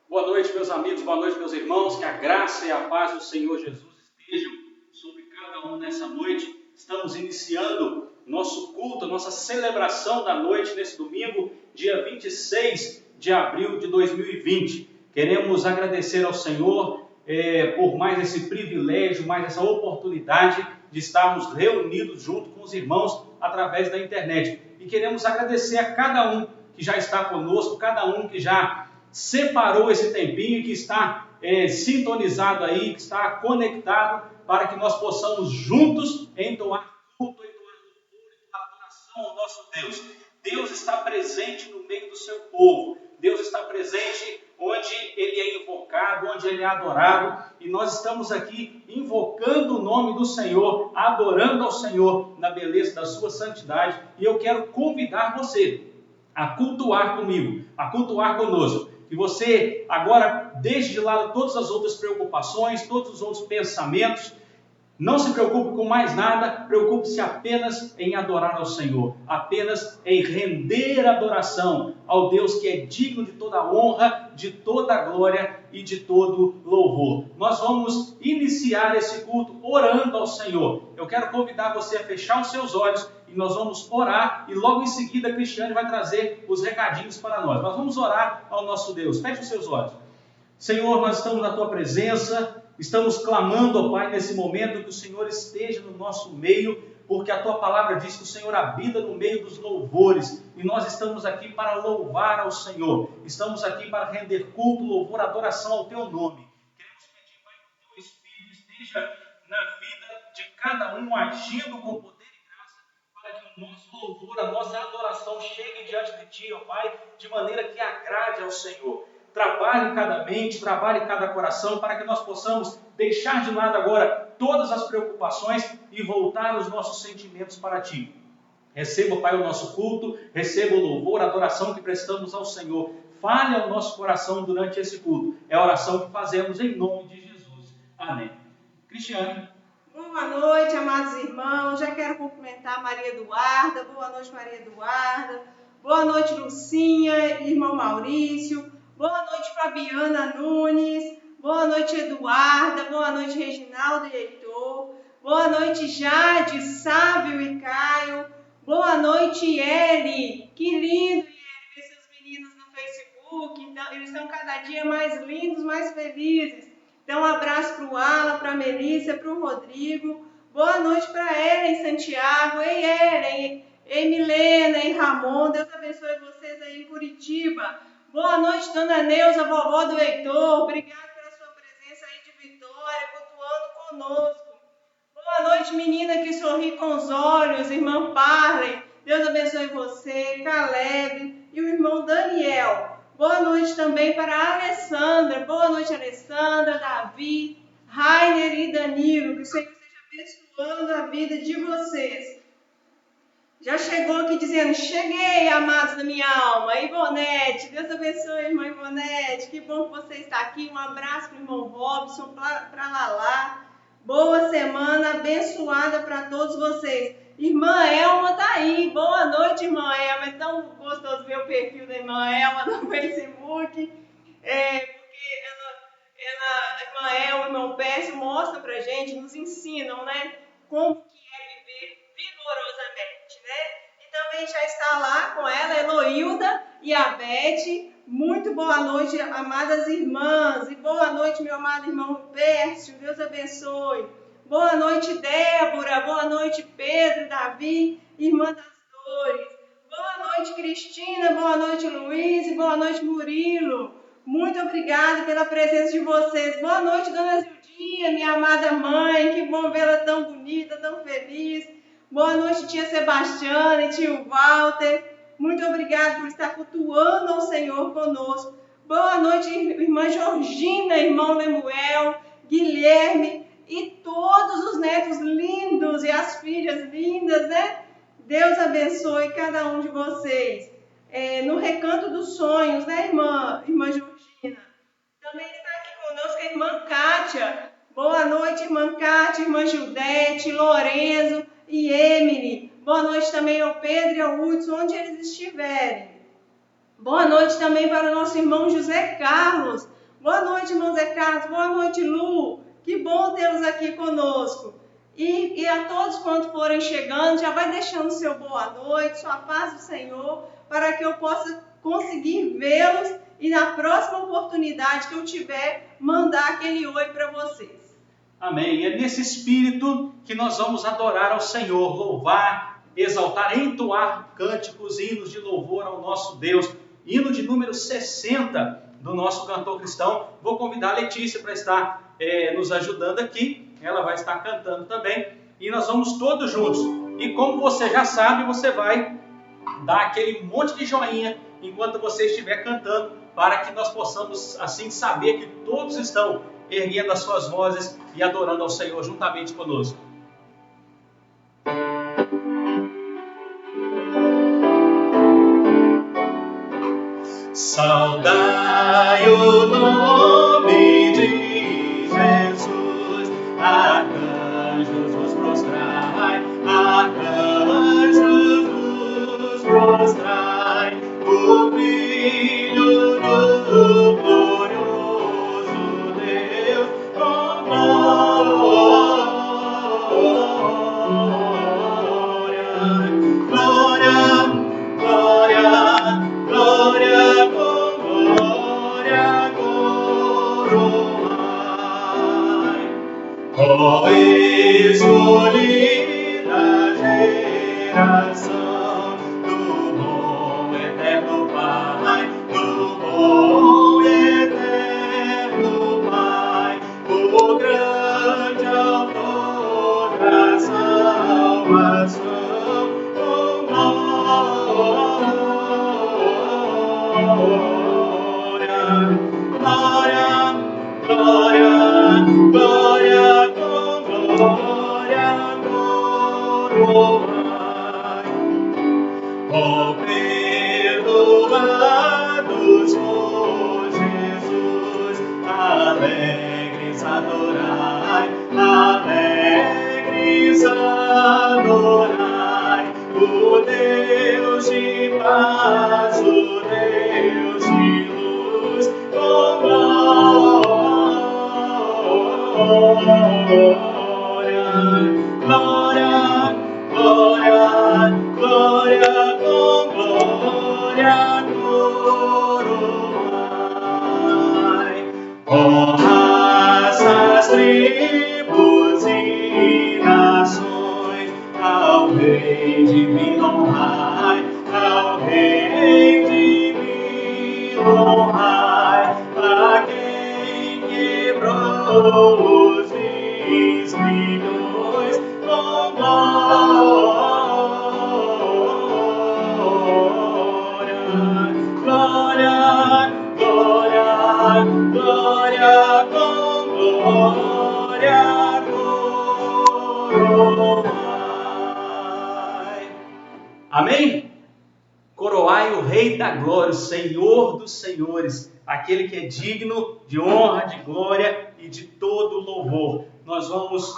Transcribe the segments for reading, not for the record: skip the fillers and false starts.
Boa noite, meus amigos, boa noite, meus irmãos, que a graça e a paz do Senhor Jesus estejam sobre cada um nessa noite. Estamos iniciando nosso culto, nossa celebração da noite nesse domingo, dia 26 de abril de 2020. Queremos agradecer ao Senhor por mais esse privilégio, mais essa oportunidade de estarmos reunidos junto com os irmãos através da internet. E queremos agradecer a cada um que já está conosco, cada um que já separou esse tempinho, que está sintonizado aí, que está conectado, para que nós possamos juntos entoar culto, entoar louvor, entoar adoração ao nosso Deus. Deus está presente no meio do seu povo. Deus está presente onde Ele é invocado, onde Ele é adorado. E nós estamos aqui invocando o nome do Senhor, adorando ao Senhor na beleza da sua santidade. E eu quero convidar você a cultuar comigo, a cultuar conosco. Que você agora deixe de lado todas as outras preocupações, todos os outros pensamentos. Não se preocupe com mais nada, preocupe-se apenas em adorar ao Senhor, apenas em render adoração ao Deus que é digno de toda honra, de toda glória e de todo louvor. Nós vamos iniciar esse culto orando ao Senhor. Eu quero convidar você a fechar os seus olhos e nós vamos orar e logo em seguida a Cristiane vai trazer os recadinhos para nós. Nós vamos orar ao nosso Deus. Feche os seus olhos. Senhor, nós estamos na Tua presença, estamos clamando, ó Pai, nesse momento que o Senhor esteja no nosso meio, porque a Tua palavra diz que o Senhor habita no meio dos louvores, e nós estamos aqui para louvar ao Senhor, estamos aqui para render culto, louvor, adoração ao Teu nome. Queremos pedir, Pai, que o Teu Espírito esteja na vida de cada um, agindo com poder e graça, para que o nosso louvor, a nossa adoração chegue diante de Ti, ó Pai, de maneira que agrade ao Senhor. Trabalhe cada mente, trabalhe cada coração, para que nós possamos deixar de lado agora todas as preocupações e voltar os nossos sentimentos para Ti. Receba, Pai, o nosso culto, receba o louvor, a adoração que prestamos ao Senhor. Fale ao nosso coração durante esse culto. É a oração que fazemos em nome de Jesus. Amém. Cristiane. Boa noite, amados irmãos. Já quero cumprimentar Maria Eduarda. Boa noite, Maria Eduarda. Boa noite, Lucinha, irmão Maurício. Boa noite, Fabiana Nunes. Boa noite, Eduarda. Boa noite, Reginaldo e Heitor. Boa noite, Jade, Sábio e Caio. Boa noite, Eli. Que lindo, Eli, ver seus meninos no Facebook. Então, eles estão cada dia mais lindos, mais felizes. Então, um abraço para o Alan, para a Melissa, para o Rodrigo. Boa noite para Ellen Santiago. Ei, Ellen. Ei, Milena. Ei, Ramon. Deus abençoe vocês aí em Curitiba. Boa noite, Dona Neuza, vovó do Heitor. Obrigada pela sua presença aí de Vitória, cultuando conosco. Boa noite, menina que sorri com os olhos, irmã Parley. Deus abençoe você, Caleb e o irmão Daniel. Boa noite também para a Alessandra. Boa noite, Alessandra, Davi, Rainer e Danilo. Que o Senhor esteja abençoando a vida de vocês. Já chegou aqui dizendo, cheguei, amados da minha alma. Ivonete, Deus abençoe, irmã Ivonete. Que bom que você está aqui. Um abraço para o irmão Robson, para Lalá. Boa semana, abençoada para todos vocês. Irmã Elma está aí. Boa noite, irmã Elma. É tão gostoso ver o perfil da irmã Elma no Facebook. Porque a irmã Elma e o irmão Pércio mostram para a gente, nos ensinam, né? Como que é viver vigorosamente, né? E também já está lá com ela, Heloilda e a Beth. Muito boa noite, amadas irmãs. E boa noite, meu amado irmão Pércio. Deus abençoe. Boa noite, Débora. Boa noite, Pedro, Davi, irmã das dores. Boa noite, Cristina. Boa noite, Luiz. E boa noite, Murilo. Muito obrigada pela presença de vocês. Boa noite, Dona Zildinha, minha amada mãe. Que bom vê-la tão bonita, tão feliz. Boa noite, tia Sebastiana e tio Walter. Muito obrigada por estar cultuando ao Senhor conosco. Boa noite, irmã Georgina, irmão Lemuel, Guilherme e todos os netos lindos e as filhas lindas, né? Deus abençoe cada um de vocês. No Recanto dos Sonhos, né, irmã Georgina? Também está aqui conosco a irmã Kátia. Boa noite, irmã Kátia, irmã Gildete, Lorenzo e Emily. Boa noite também ao Pedro e ao Hudson, onde eles estiverem. Boa noite também para o nosso irmão José Carlos. Boa noite, irmão Zé Carlos. Boa noite, Lu. Que bom tê-los aqui conosco. E a todos quanto forem chegando, já vai deixando seu boa noite, sua paz do Senhor, para que eu possa conseguir vê-los e na próxima oportunidade que eu tiver, mandar aquele oi para vocês. Amém. E é nesse espírito que nós vamos adorar ao Senhor, louvar, exaltar, entoar cânticos, hinos de louvor ao nosso Deus. Hino de número 60 do nosso cantor cristão. Vou convidar a Letícia para estar nos ajudando aqui. Ela vai estar cantando também. E nós vamos todos juntos. E como você já sabe, você vai dar aquele monte de joinha enquanto você estiver cantando, para que nós possamos assim saber que todos estão erguendo as suas vozes e adorando ao Senhor juntamente conosco. Saudai o nome de Jesus, arcanjos vos prostrai, arcanjos vos prostrai, o Filho do glorioso Deus, com glória, glória, glória, coroai. Ó escolhida geração do bom eterno Pai, do bom eterno Pai, o grande autor da salvação, com glória, glória, glória, com glória, coroai. Ó perdoados por Jesus, alegres adorai, alegres adorai, o Deus de paz, o Deus de luz, com glória, glória, glória, glória, com glória, coroai. Ó raças, tribos e nações, ao Rei divino honrai, ao Rei divino honrai, a quem quebrou os milhões, com glória, glória, glória, glória, com glória, coroai. Amém? Coroai o Rei da glória, o Senhor dos senhores, aquele que é digno de honra, de glória e de todo louvor. Nós vamos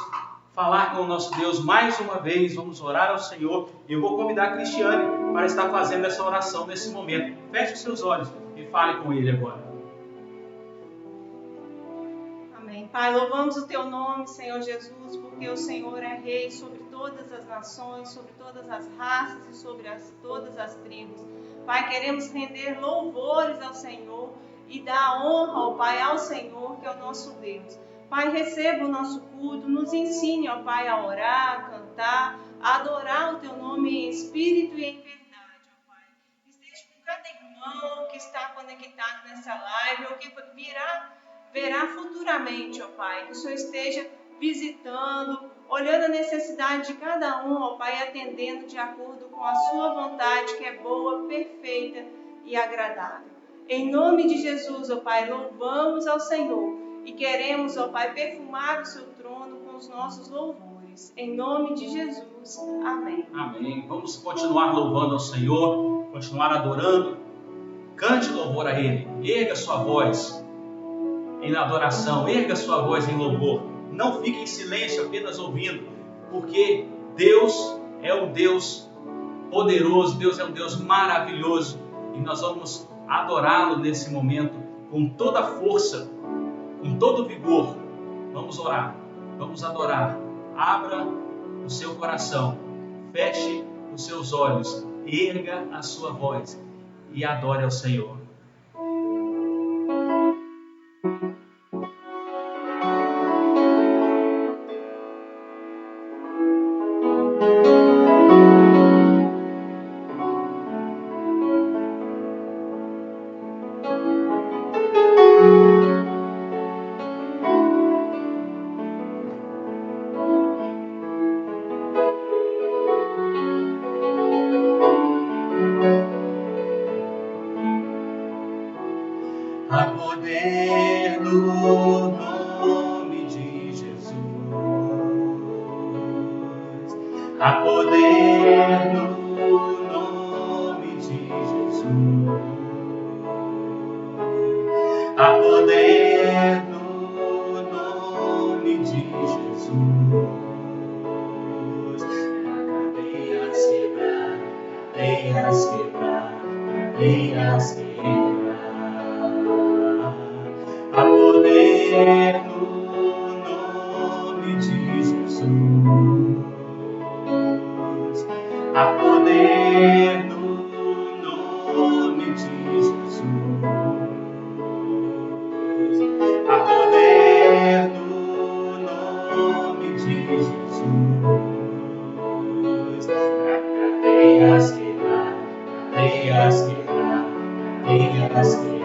falar com o nosso Deus mais uma vez, vamos orar ao Senhor. E eu vou convidar a Cristiane para estar fazendo essa oração nesse momento. Feche os seus olhos e fale com Ele agora. Amém. Pai, louvamos o Teu nome, Senhor Jesus, porque o Senhor é Rei sobre todas as nações, sobre todas as raças e sobre todas as tribos. Pai, queremos render louvores ao Senhor e dar honra, ó Pai, ao Senhor, que é o nosso Deus. Pai, receba o nosso culto, nos ensine, ó Pai, a orar, a cantar, a adorar o Teu nome em espírito e em verdade, ó Pai. Esteja com cada irmão que está conectado nessa live, ou que verá futuramente, ó Pai, que o Senhor esteja visitando, olhando a necessidade de cada um, ó Pai, atendendo de acordo com a sua vontade, que é boa, perfeita e agradável. Em nome de Jesus, ó Pai, louvamos ao Senhor e queremos, ó Pai, perfumar o seu trono com os nossos louvores. Em nome de Jesus. Amém. Amém. Vamos continuar louvando ao Senhor, continuar adorando. Cante louvor a Ele. Erga sua voz em adoração, erga sua voz em louvor. Não fique em silêncio apenas ouvindo, porque Deus é um Deus poderoso, Deus é um Deus maravilhoso, e nós vamos adorá-lo nesse momento com toda a força, com todo o vigor, vamos orar, vamos adorar. Abra o seu coração, feche os seus olhos, erga a sua voz e adore ao Senhor. Há poder no nome de Jesus. Há poder no nome de Jesus. Há poder no nome de Jesus. Cadeias quebrar, cadeias quebrar, cadeias quebrar. Há poder no nome de Jesus. Há poder no nome de Jesus. Há poder no nome de Jesus. Cadeias quebrar, cadeias quebrar, cadeias quebrar.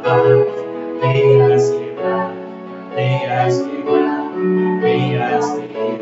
Cadeias quebrar, cadeias quebrar, cadeias quebrar.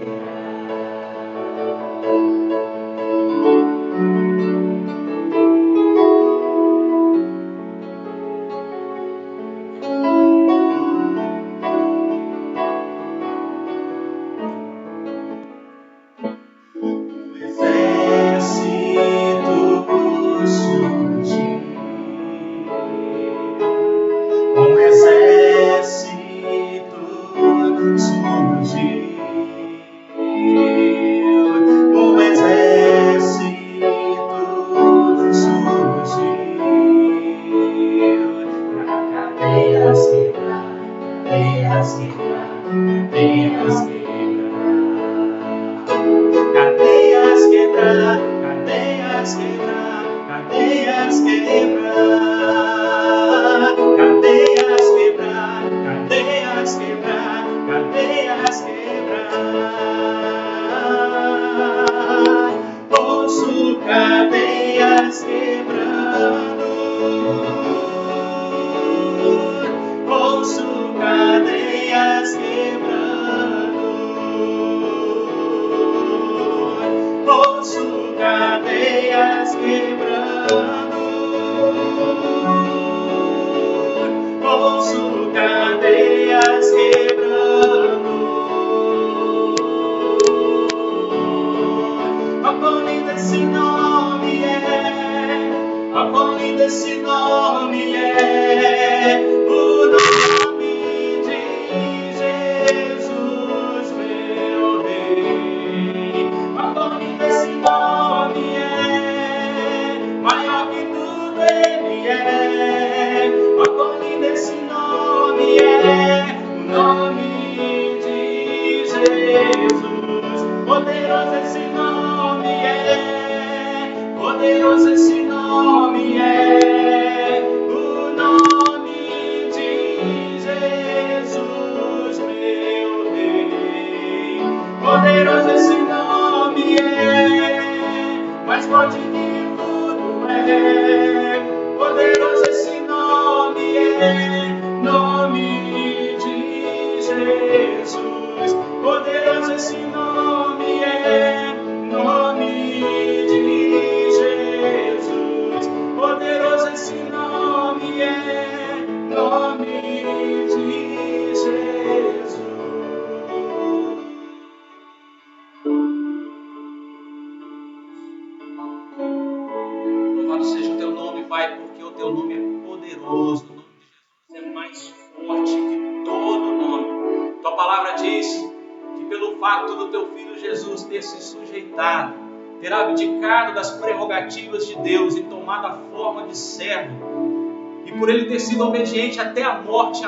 Ter abdicado das prerrogativas de Deus e tomado a forma de servo, e por ele ter sido obediente até a morte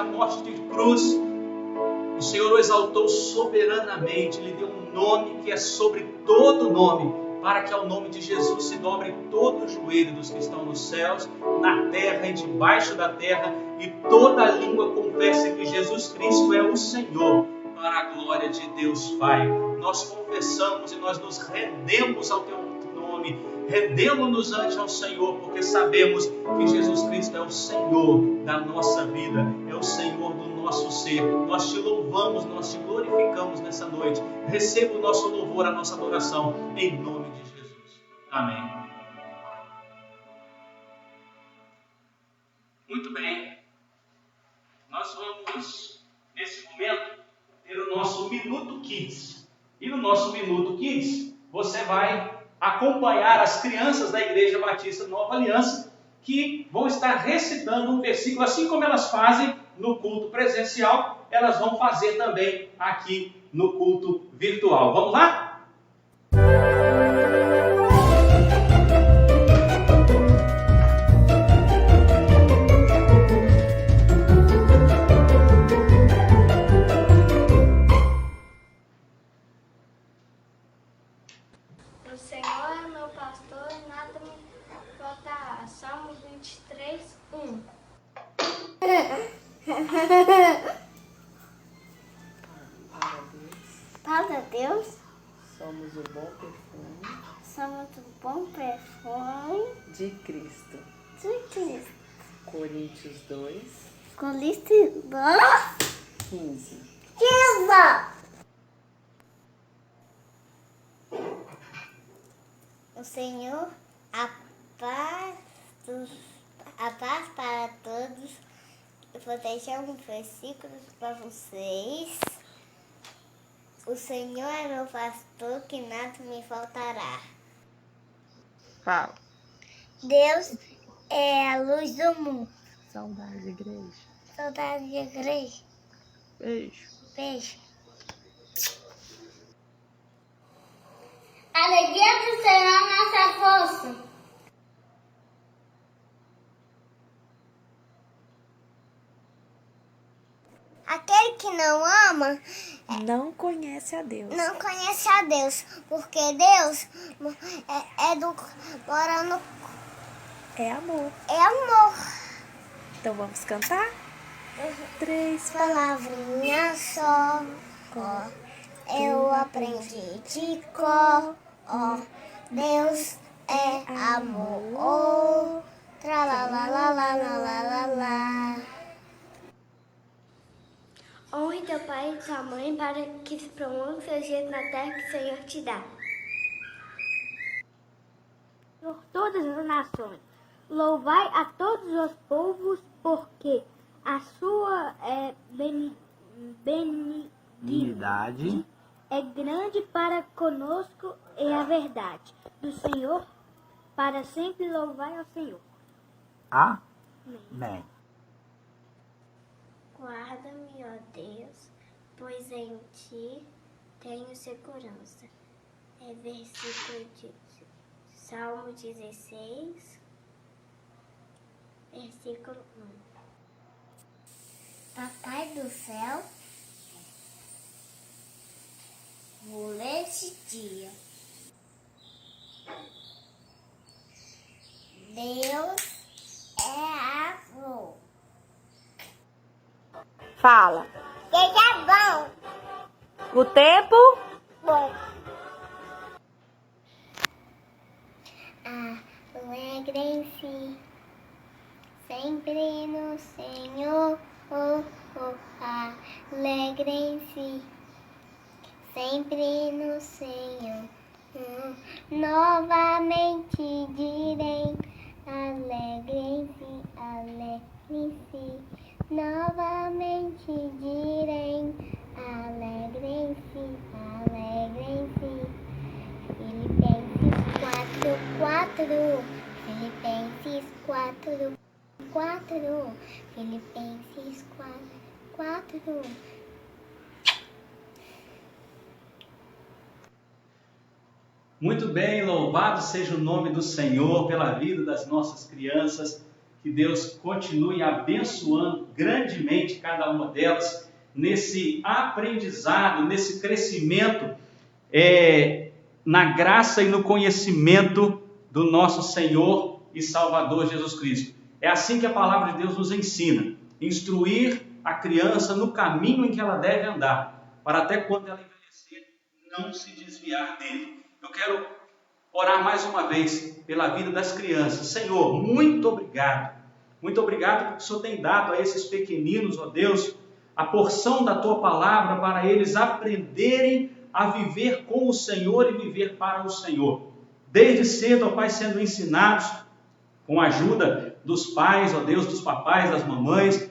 de cruz, o Senhor o exaltou soberanamente, lhe deu um nome que é sobre todo nome, para que ao nome de Jesus se dobre todo o joelho dos que estão nos céus, na terra e debaixo da terra, e toda a língua confesse que Jesus Cristo é o Senhor, para a glória de Deus Pai. Nós confessamos e nós nos rendemos ao Teu nome, rendemos-nos ante ao Senhor, porque sabemos que Jesus Cristo é o Senhor da nossa vida, é o Senhor do nosso ser. Nós Te louvamos, nós Te glorificamos nessa noite. Receba o nosso louvor, a nossa adoração, em nome de Jesus. Amém. Muito bem. Nós vamos, nesse momento, ter o nosso Minuto Kids. E no nosso Minuto Kids, você vai acompanhar as crianças da Igreja Batista Nova Aliança, que vão estar recitando um versículo, assim como elas fazem no culto presencial, elas vão fazer também aqui no culto virtual. Vamos lá? O Senhor é meu pastor e nada me faltará. Salmo 23, 1. Para Deus, Somos o bom perfume somos o bom perfume de Cristo. de Cristo. Coríntios 2, Coríntios 15. O Senhor, a paz para todos. Eu vou deixar um versículo para vocês. O Senhor é meu pastor, que nada me faltará. Fala. Deus é a luz do mundo. Saudade, igreja. Saudade de igreja. Beijo. Beijo. A alegria do Senhor é nossa força. Aquele que não ama Não conhece a Deus. não conhece a Deus, porque Deus mora no É amor. é amor. Então vamos cantar? 3 Palavrinha só, ó, eu aprendi de cor, ó, Deus é amor, ó, tralalalalalalala. Honre teu pai e tua mãe para que se prolongue seus dias na terra que o Senhor te dá. Por todas as nações, louvai a todos os povos, porque a sua benignidade é grande para conosco e a verdade do Senhor, para sempre louvai ao Senhor. Amém. Guarda-me, ó Deus, pois em ti tenho segurança. É versículo de Salmo 16, versículo 1. Papai do céu, vou ler esse dia. Deus é amor. Fala. Seja bom. O tempo? Bom. Alegrem-se sempre no Senhor. Alegrem-se sempre no Senhor. Novamente direi: alegrem-se, alegrem-se. Novamente direi: alegrem-se, alegrem-se. Filipenses 4:4. Filipenses 4:4. Filipenses 4:4. Muito bem, louvado seja o nome do Senhor pela vida das nossas crianças Que Deus continue abençoando grandemente cada uma delas nesse aprendizado, nesse crescimento na graça e no conhecimento do nosso Senhor e Salvador Jesus Cristo. É assim que a palavra de Deus nos ensina: instruir a criança no caminho em que ela deve andar, para até quando ela envelhecer, não se desviar dele. Eu quero orar mais uma vez pela vida das crianças. Senhor, muito obrigado. Muito obrigado porque o Senhor tem dado a esses pequeninos, ó Deus, a porção da Tua palavra para eles aprenderem a viver com o Senhor e viver para o Senhor. Desde cedo, ó Pai, sendo ensinados com a ajuda dos pais, ó Deus, dos papais, das mamães,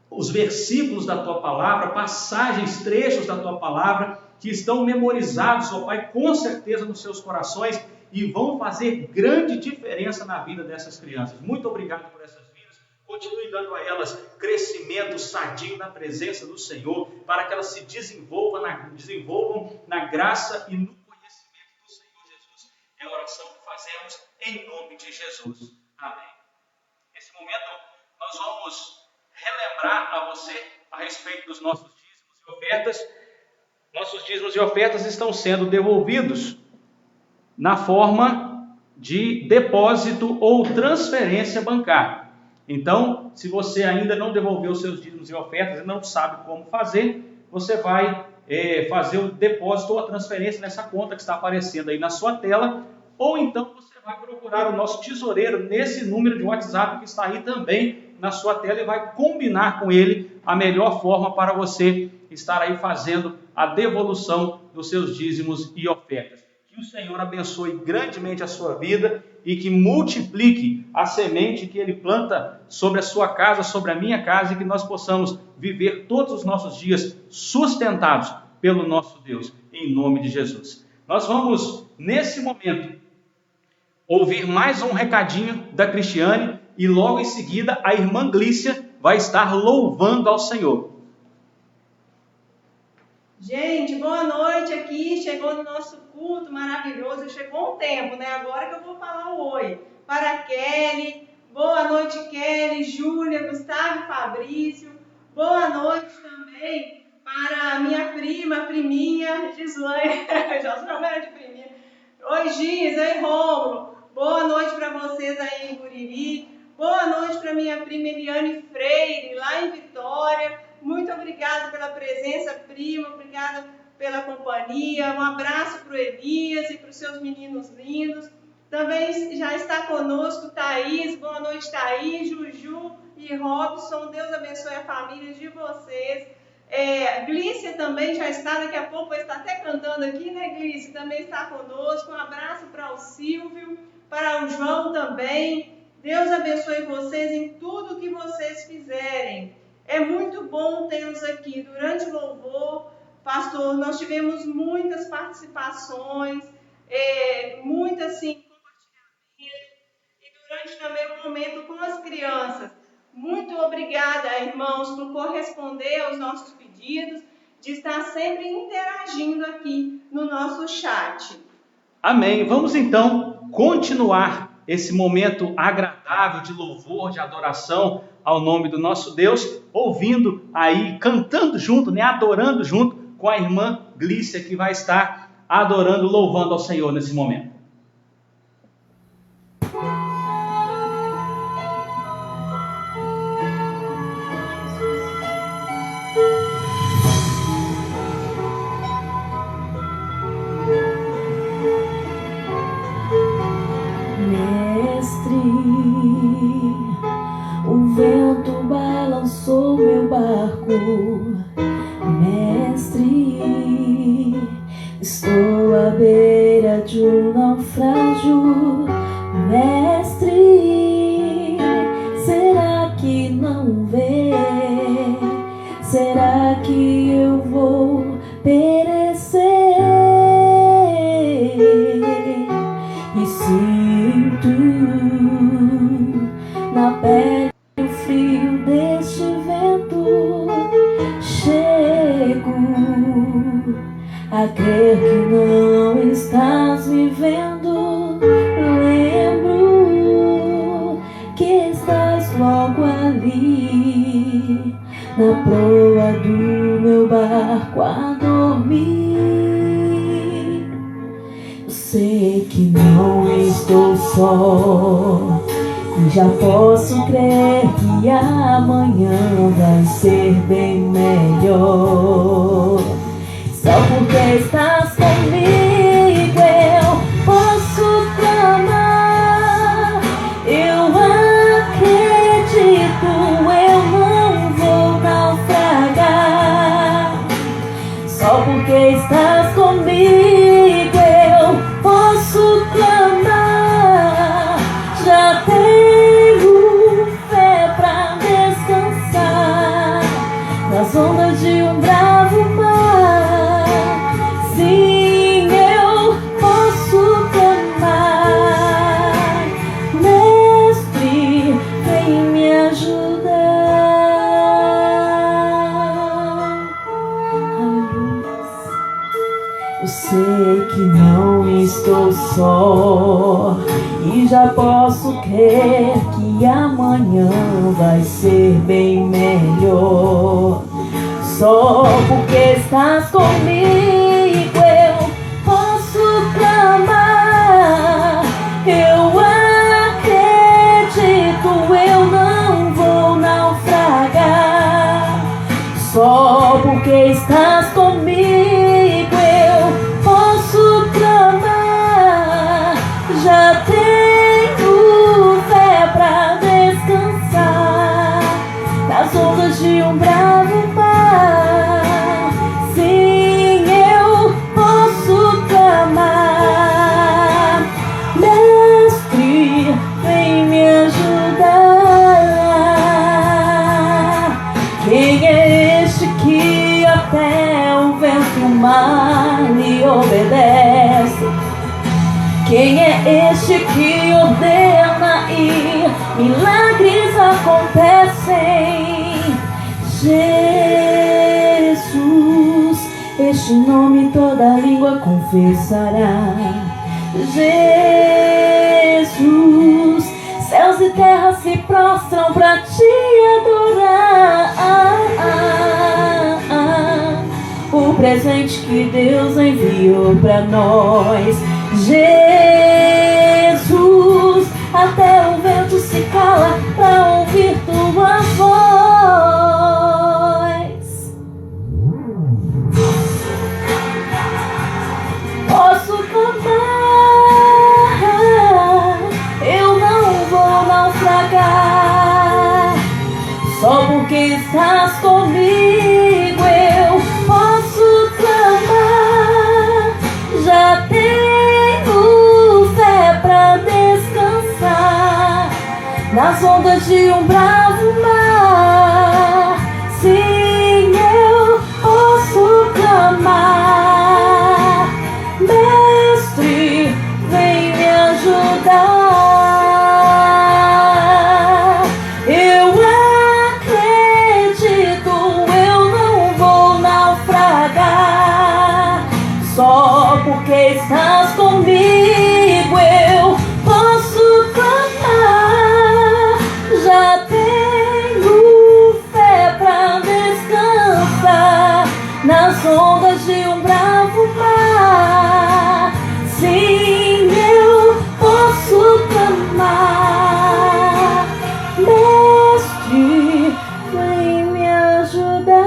os versículos da Tua palavra, passagens, trechos da Tua palavra, que estão memorizados, ó Pai, com certeza nos seus corações e vão fazer grande diferença na vida dessas crianças. Muito obrigado por essas vidas. Continue dando a elas crescimento sadio na presença do Senhor, para que elas se desenvolvam na graça e no conhecimento do Senhor Jesus. É a oração que fazemos em nome de Jesus. Amém. Nesse momento, nós vamos relembrar a você a respeito dos nossos dízimos e ofertas. Nossos dízimos e ofertas estão sendo devolvidos na forma de depósito ou transferência bancária. Então, se você ainda não devolveu seus dízimos e ofertas e não sabe como fazer, você vai fazer o depósito ou a transferência nessa conta que está aparecendo aí na sua tela, ou então você vai procurar o nosso tesoureiro nesse número de WhatsApp que está aí também na sua tela e vai combinar com ele a melhor forma para você estar aí fazendo a devolução dos seus dízimos e ofertas. Que o Senhor abençoe grandemente a sua vida e que multiplique a semente que Ele planta sobre a sua casa, sobre a minha casa, e que nós possamos viver todos os nossos dias sustentados pelo nosso Deus, em nome de Jesus. Nós vamos, nesse momento, ouvir mais um recadinho da Cristiane e logo em seguida a irmã Glícia vai estar louvando ao Senhor. Gente, boa noite aqui, chegou no nosso culto maravilhoso, chegou um tempo, né? Agora que eu vou falar o oi. Para a Kelly, boa noite Kelly, Júlia, Gustavo e Fabrício, boa noite também para a minha priminha, Gislaine, já sou chamada de priminha. Oi Giz, oi Rômulo, boa noite para vocês aí em Guriri, boa noite para minha prima Eliane Freire, lá em Vitória. Muito obrigada pela presença, prima, obrigada pela companhia. Um abraço para o Elias e para os seus meninos lindos. Também já está conosco Thaís, boa noite Thaís, Juju e Robson. Deus abençoe a família de vocês. Glícia também já está, daqui a pouco vai estar até cantando aqui, né Glícia? Também está conosco. Um abraço para o Silvio, para o João também. Deus abençoe vocês em tudo que vocês fizerem. É muito bom tê-los aqui. Durante o louvor, pastor, nós tivemos muitas participações, muitas sim, compartilhamentos, e durante também o momento com as crianças. Muito obrigada, irmãos, por corresponder aos nossos pedidos, de estar sempre interagindo aqui no nosso chat. Amém. Vamos então continuar esse momento agradável de louvor, de adoração ao nome do nosso Deus, ouvindo aí, cantando junto, né, adorando junto com a irmã Glícia, que vai estar adorando, louvando ao Senhor nesse momento. O vento balançou meu barco, mestre. Estou à beira de um naufrágio, mestre. Será que não vê? Será que eu vou perecer? E sinto na pele o frio deste vento. Chego a crer que não estás me vendo. Lembro logo ali, na proa do meu barco a dormir. Eu sei que não estou só, e já posso crer que amanhã vai ser bem melhor. Só porque estás comigo eu posso clamar. Eu acredito, eu não vou naufragar. Só porque estás comigo eu posso clamar. Já tenho fé pra descansar nas ondas de um bravo mar. Sim, eu posso clamar. Mestre, vem me ajudar. Aleluia. Eu sei que não estou só, e já posso crer que amanhã vai ser bem melhor. Só porque estás comigo eu posso clamar. Eu acredito, eu não vou naufragar. Só porque estás comigo eu posso clamar. Já tenho fé pra descansar nas ondas de um bravo mar. Sim, eu posso clamar. Mestre, vem me ajudar. Quem é este que até o vento e o mar lhe obedece? Quem é este que ordena e milagres acontecem? Jesus, este nome toda língua confessará. Jesus, céus e terra se prostram pra te adorar. O presente que Deus enviou pra nós. Jesus, até o vento se cala pra ouvir tua voz. Posso clamar, eu não vou naufragar. Só porque estás comigo eu posso clamar. Já tenho fé pra descansar nas ondas de um bravo mar. Sim, eu posso clamar. Mestre, vem me ajudar. Eu acredito, eu não vou naufragar. Só porque estás comigo eu posso clamar. Já tenho fé pra descansar nas ondas de um bravo mar. Sim, eu posso clamar. Mestre, vem me ajudar.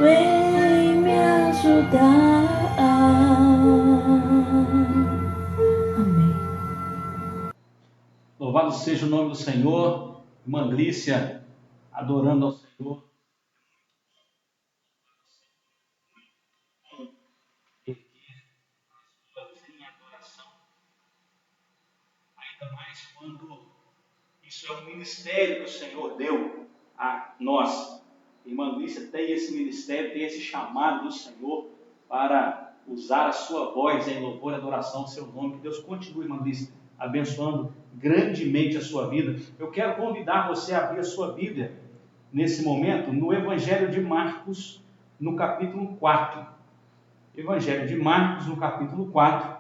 Vem me ajudar. Amém. Louvado seja o nome do Senhor. Irmã Glícia, adorando ao Senhor. Em adoração. Ainda mais quando isso é um ministério que o Senhor deu a nós. Irmã Glícia tem esse ministério, tem esse chamado do Senhor para usar a sua voz em louvor e adoração ao seu nome. Que Deus continue, irmã Glícia, abençoando grandemente a sua vida. Eu quero convidar você a abrir a sua Bíblia nesse momento no Evangelho de Marcos, no capítulo 4. Evangelho de Marcos, no capítulo 4.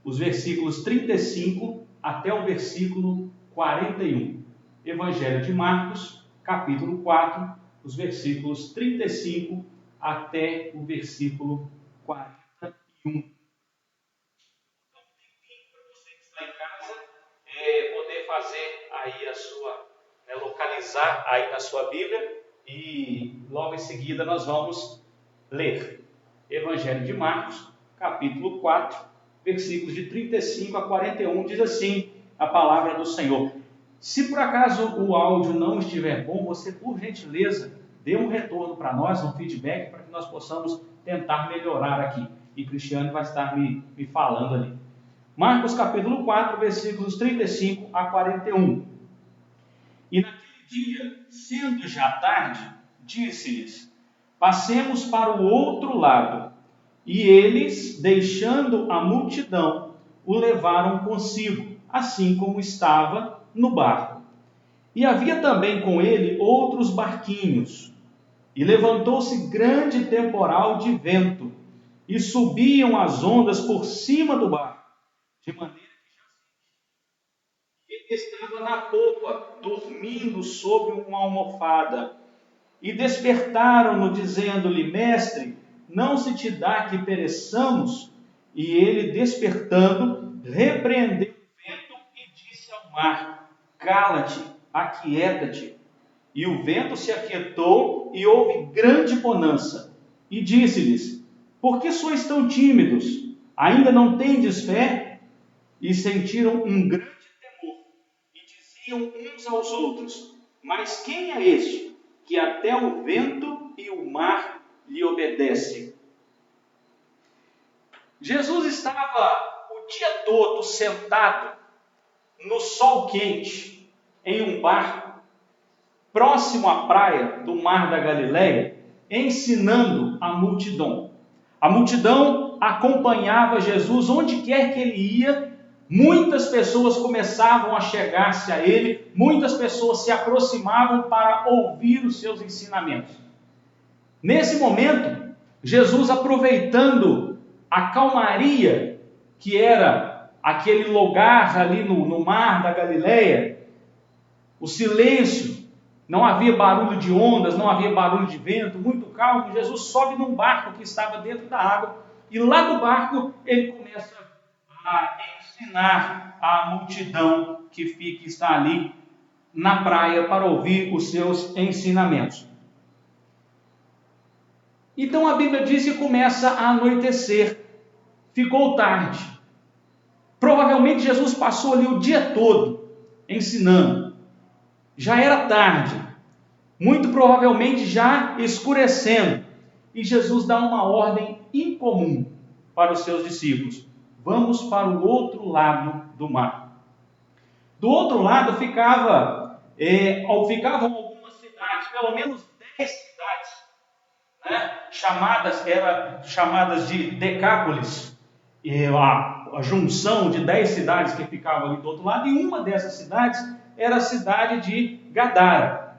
os versículos 35 até o versículo 41. Evangelho de Marcos, capítulo 4, os versículos 35 até o versículo 41. Então, tem tempo para você que está em casa poder fazer aí a sua, localizar aí na sua Bíblia, e logo em seguida nós vamos ler. Evangelho de Marcos, capítulo 4, versículos de 35 a 41, diz assim a palavra do Senhor. Se por acaso o áudio não estiver bom, você, por gentileza, dê um retorno para nós, um feedback, para que nós possamos tentar melhorar aqui. E Cristiane vai estar me falando ali. Marcos capítulo 4, versículos 35 a 41. E naquele dia, sendo já tarde, disse-lhes: passemos para o outro lado. E eles, deixando a multidão, o levaram consigo, assim como estava no barco. E havia também com ele outros barquinhos. E levantou-se grande temporal de vento, e subiam as ondas por cima do barco, de maneira que ele estava na popa, dormindo sob uma almofada. E despertaram-no, dizendo-lhe: mestre, não se te dá que pereçamos? E ele, despertando, repreendeu o vento e disse ao mar: cala-te, aquieta-te. E o vento se aquietou e houve grande bonança. E disse-lhes: por que sois tão tímidos? Ainda não tendes fé? E sentiram um grande temor e diziam uns aos outros: mas quem é este que até o vento e o mar lhe obedecem? Jesus estava o dia todo sentado no sol quente, em um barco, próximo à praia do Mar da Galileia, ensinando a multidão. A multidão acompanhava Jesus onde quer que ele ia. Muitas pessoas começavam a chegar-se a ele, muitas pessoas se aproximavam para ouvir os seus ensinamentos. Nesse momento, Jesus, aproveitando a calmaria que era aquele lugar ali no Mar da Galileia, o silêncio, não havia barulho de ondas, não havia barulho de vento, muito calmo, Jesus sobe num barco que estava dentro da água, e lá do barco ele começa a ensinar a multidão que está ali na praia para ouvir os seus ensinamentos. Então a Bíblia diz que começa a anoitecer, ficou tarde. Provavelmente Jesus passou ali o dia todo ensinando. Já era tarde, muito provavelmente já escurecendo. E Jesus dá uma ordem incomum para os seus discípulos: vamos para o outro lado do mar. Do outro lado ficavam algumas cidades, pelo menos 10 cidades, chamadas de Decápolis, a junção de 10 cidades que ficavam ali do outro lado, e uma dessas cidades era a cidade de Gadara.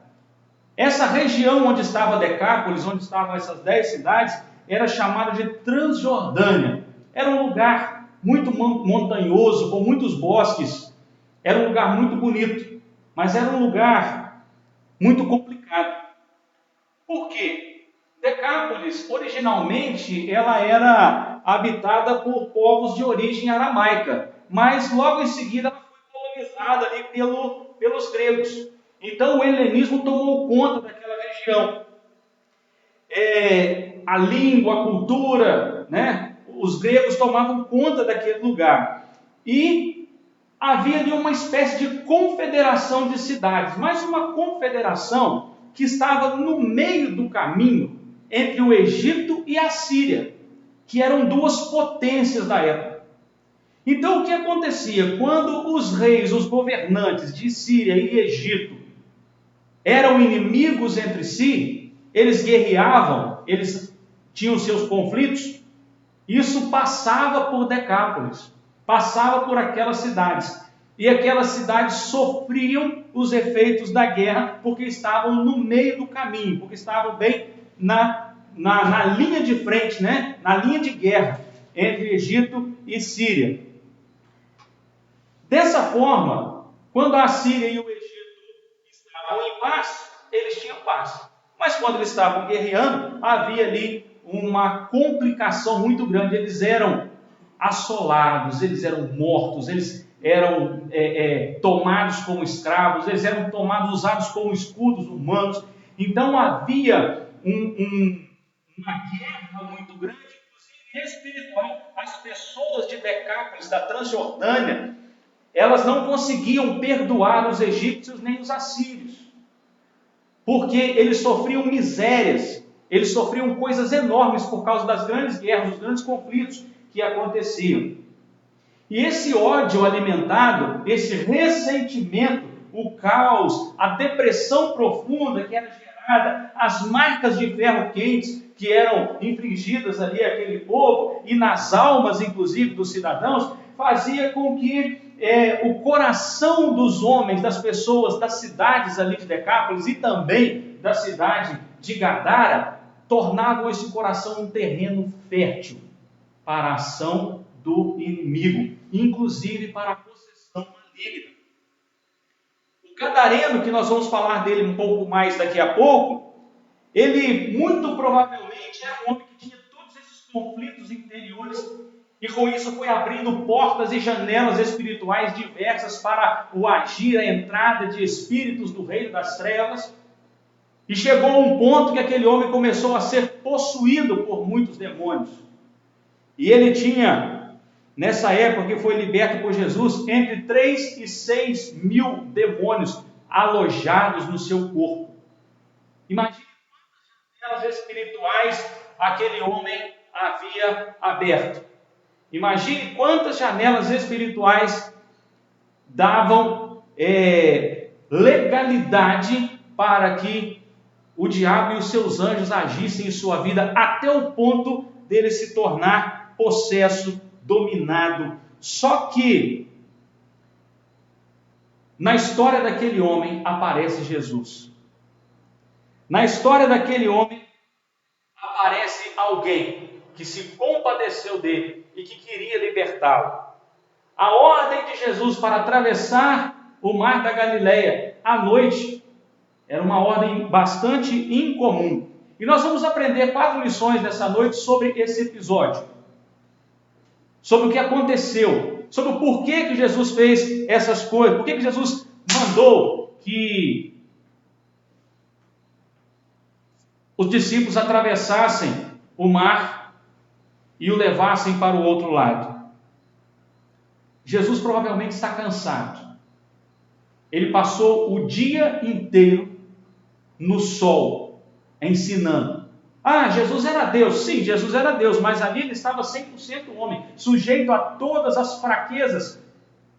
Essa região onde estava Decápolis, onde estavam essas 10 cidades, era chamada de Transjordânia. Era um lugar muito montanhoso, com muitos bosques. Era um lugar muito bonito, mas era um lugar muito complicado. Por quê? Decápolis, originalmente, ela era habitada por povos de origem aramaica, mas logo em seguida ela foi colonizada ali pelos gregos. Então o helenismo tomou conta daquela região. A língua, a cultura, os gregos tomavam conta daquele lugar. E havia ali uma espécie de confederação de cidades, mas uma confederação que estava no meio do caminho entre o Egito e a Síria, que eram duas potências da época. Então o que acontecia? Quando os reis, os governantes de Síria e Egito eram inimigos entre si, eles guerreavam, eles tinham seus conflitos, isso passava por Decápolis, passava por aquelas cidades. E aquelas cidades sofriam os efeitos da guerra porque estavam no meio do caminho, porque estavam bem na linha de frente, na linha de guerra entre Egito e Síria. Dessa forma, quando a Síria e o Egito estavam em paz, eles tinham paz. Mas quando eles estavam guerreando, havia ali uma complicação muito grande. Eles eram assolados, eles eram mortos, eles eram tomados como escravos, eles eram tomados, usados como escudos humanos. Então havia uma guerra muito grande, inclusive espiritual. As pessoas de Decápolis, da Transjordânia, elas não conseguiam perdoar os egípcios nem os assírios, porque eles sofriam misérias, eles sofriam coisas enormes por causa das grandes guerras, dos grandes conflitos que aconteciam. E esse ódio alimentado, esse ressentimento, o caos, a depressão profunda que era gerada, as marcas de ferro quentes que eram infligidas ali àquele povo e nas almas, inclusive, dos cidadãos, fazia com que o coração dos homens, das pessoas, das cidades ali de Decápolis e também da cidade de Gadara, tornavam esse coração um terreno fértil para a ação do inimigo, inclusive para a possessão maligna. O gadareno, que nós vamos falar dele um pouco mais daqui a pouco, ele muito provavelmente era um homem que tinha todos esses conflitos interiores e com isso foi abrindo portas e janelas espirituais diversas para o agir, a entrada de espíritos do reino das trevas. E chegou a um ponto que aquele homem começou a ser possuído por muitos demônios. E ele tinha, nessa época que foi liberto por Jesus, entre 3 e 6 mil demônios alojados no seu corpo. Imagine quantas janelas espirituais aquele homem havia aberto. Imagine quantas janelas espirituais davam legalidade para que o diabo e os seus anjos agissem em sua vida até o ponto dele se tornar possesso, dominado. Só que na história daquele homem aparece Jesus. Na história daquele homem aparece alguém que se compadeceu dele e que queria libertá-lo. A ordem de Jesus para atravessar o mar da Galileia à noite era uma ordem bastante incomum. E nós vamos aprender 4 lições nessa noite sobre esse episódio, sobre o que aconteceu, sobre o porquê que Jesus fez essas coisas, por que Jesus mandou que os discípulos atravessassem o mar e o levassem para o outro lado. Jesus provavelmente está cansado. Ele passou o dia inteiro no sol, ensinando. Jesus era Deus. Sim, Jesus era Deus, mas ali ele estava 100% homem, sujeito a todas as fraquezas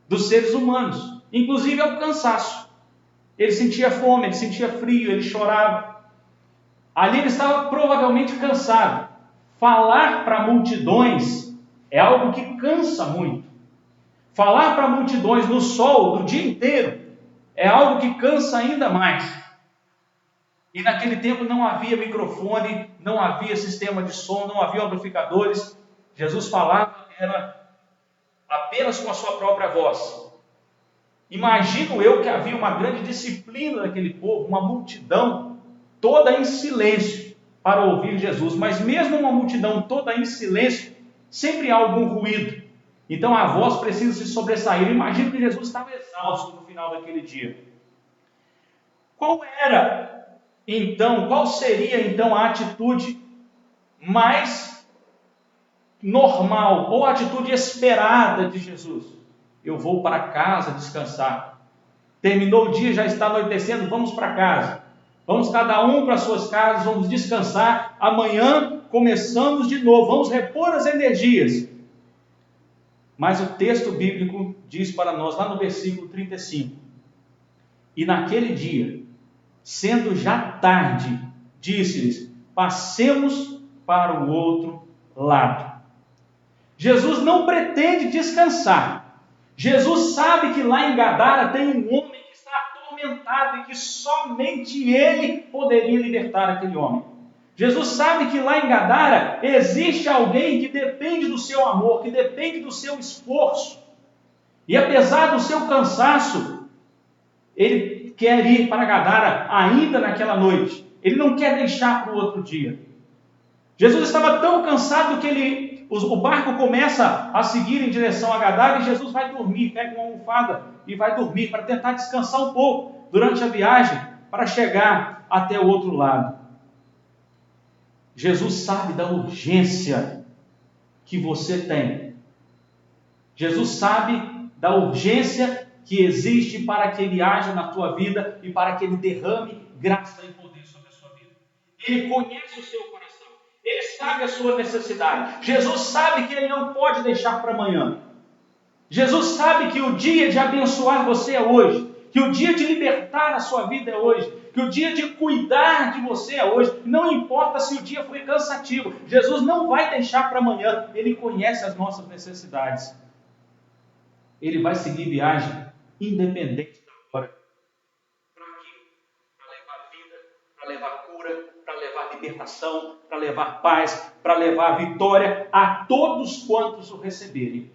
dos seres humanos, inclusive ao cansaço. Ele sentia fome, ele sentia frio, ele chorava. Ali ele estava provavelmente cansado. Falar para multidões é algo que cansa muito. Falar para multidões no sol do dia inteiro é algo que cansa ainda mais. E naquele tempo não havia microfone, não havia sistema de som, não havia amplificadores. Jesus falava era apenas com a sua própria voz. Imagino eu que havia uma grande disciplina daquele povo, uma multidão toda em silêncio para ouvir Jesus, mas mesmo uma multidão toda em silêncio, sempre há algum ruído. Então a voz precisa se sobressair. Imagino que Jesus estava exausto no final daquele dia. Qual seria então a atitude mais normal, ou a atitude esperada de Jesus? Eu vou para casa descansar. Terminou o dia, já está anoitecendo, vamos para casa. Vamos cada um para suas casas, vamos descansar. Amanhã começamos de novo, vamos repor as energias. Mas o texto bíblico diz para nós, lá no versículo 35, e naquele dia, sendo já tarde, disse-lhes, passemos para o outro lado. Jesus não pretende descansar. Jesus sabe que lá em Gadara tem um homem que está atormentado e que somente ele poderia libertar aquele homem. Jesus sabe que lá em Gadara existe alguém que depende do seu amor, que depende do seu esforço. E apesar do seu cansaço, ele quer ir para Gadara ainda naquela noite. Ele não quer deixar para o outro dia. Jesus estava tão cansado que o barco começa a seguir em direção a Gadara e Jesus vai dormir, pega uma almofada e vai dormir para tentar descansar um pouco durante a viagem para chegar até o outro lado. Jesus sabe da urgência que você tem. Jesus sabe da urgência que existe para que Ele haja na tua vida e para que Ele derrame graça e poder sobre a sua vida. Ele conhece o seu coração. Ele sabe a sua necessidade. Jesus sabe que Ele não pode deixar para amanhã. Jesus sabe que o dia de abençoar você é hoje. Que o dia de libertar a sua vida é hoje. Que o dia de cuidar de você é hoje. Não importa se o dia foi cansativo. Jesus não vai deixar para amanhã. Ele conhece as nossas necessidades. Ele vai seguir viagem independente da hora. Para quê? Para levar vida, para levar cura, para levar libertação, para levar paz, para levar vitória a todos quantos o receberem.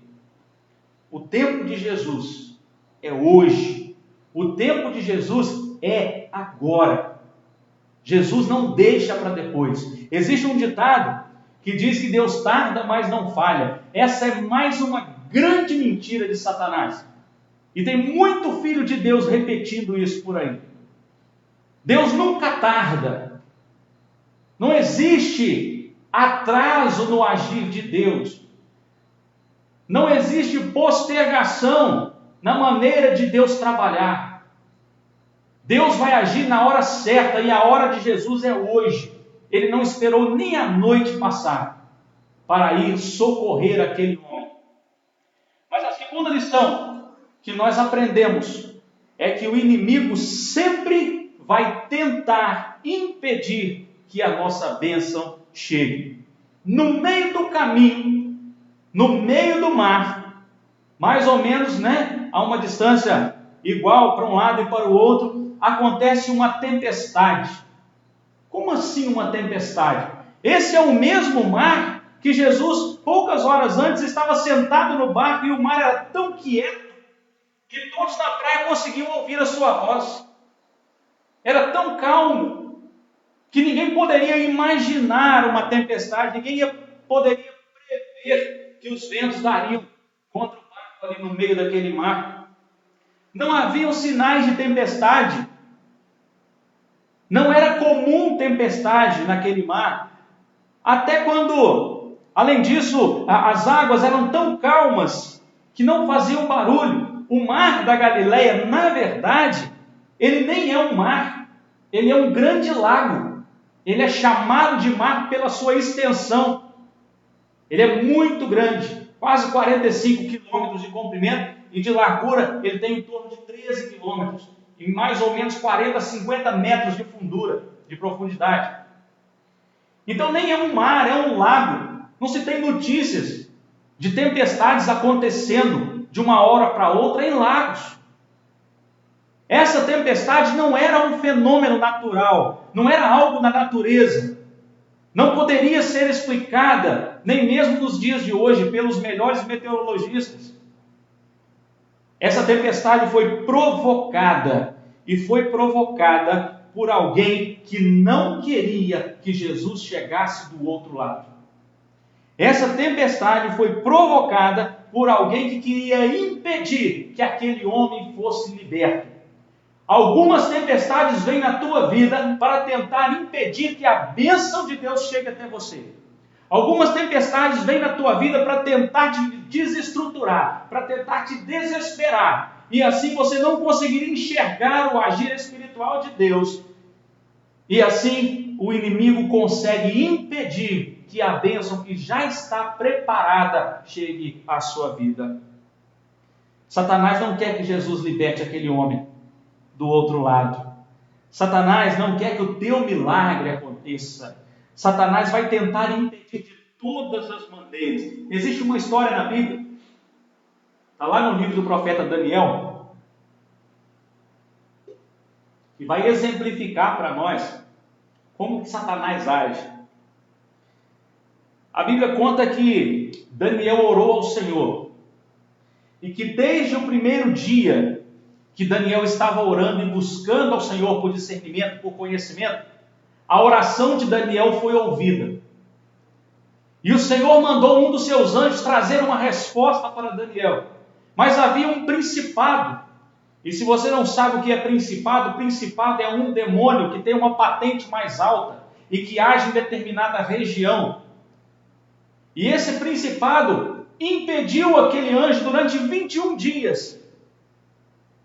O tempo de Jesus é hoje. O tempo de Jesus é agora. Jesus não deixa para depois. Existe um ditado que diz que Deus tarda, mas não falha. Essa é mais uma grande mentira de Satanás. E tem muito filho de Deus repetindo isso por aí. Deus nunca tarda. Não existe atraso no agir de Deus. Não existe postergação na maneira de Deus trabalhar. Deus vai agir na hora certa e a hora de Jesus é hoje. Ele não esperou nem a noite passar para ir socorrer aquele homem. Mas a segunda lição que nós aprendemos é que o inimigo sempre vai tentar impedir que a nossa bênção chegue. No meio do caminho, no meio do mar, mais ou menos, a uma distância igual para um lado e para o outro, acontece uma tempestade. Como assim uma tempestade? Esse é o mesmo mar que Jesus, poucas horas antes, estava sentado no barco e o mar era tão quieto que todos na praia conseguiam ouvir a sua voz. Era tão calmo que ninguém poderia imaginar uma tempestade, ninguém poderia prever que os ventos dariam contra o barco ali no meio daquele mar. Não haviam sinais de tempestade. Não era comum tempestade naquele mar. Até quando, além disso, as águas eram tão calmas que não faziam barulho. O mar da Galileia, na verdade, ele nem é um mar. Ele é um grande lago. Ele é chamado de mar pela sua extensão. Ele é muito grande, quase 45 quilômetros de comprimento e de largura ele tem em torno de 13 quilômetros e mais ou menos 40, 50 metros de fundura, de profundidade. Então nem é um mar, é um lago. Não se tem notícias de tempestades acontecendo de uma hora para outra em lagos. Essa tempestade não era um fenômeno natural, não era algo na natureza. Não poderia ser explicada, nem mesmo nos dias de hoje, pelos melhores meteorologistas. Essa tempestade foi provocada, e foi provocada por alguém que não queria que Jesus chegasse do outro lado. Essa tempestade foi provocada por alguém que queria impedir que aquele homem fosse liberto. Algumas tempestades vêm na tua vida para tentar impedir que a bênção de Deus chegue até você. Algumas tempestades vêm na tua vida para tentar te desestruturar, para tentar te desesperar. E assim você não conseguir enxergar o agir espiritual de Deus. E assim o inimigo consegue impedir que a bênção que já está preparada chegue à sua vida. Satanás não quer que Jesus liberte aquele homem do outro lado. Satanás não quer que o teu milagre aconteça. Satanás vai tentar impedir de todas as maneiras. Existe uma história na Bíblia, está lá no livro do profeta Daniel, que vai exemplificar para nós como que Satanás age. A Bíblia conta que Daniel orou ao Senhor e que desde o primeiro dia que Daniel estava orando e buscando ao Senhor por discernimento, por conhecimento, a oração de Daniel foi ouvida. E o Senhor mandou um dos seus anjos trazer uma resposta para Daniel. Mas havia um principado. E se você não sabe o que é principado, o principado é um demônio que tem uma patente mais alta e que age em determinada região. E esse principado impediu aquele anjo durante 21 dias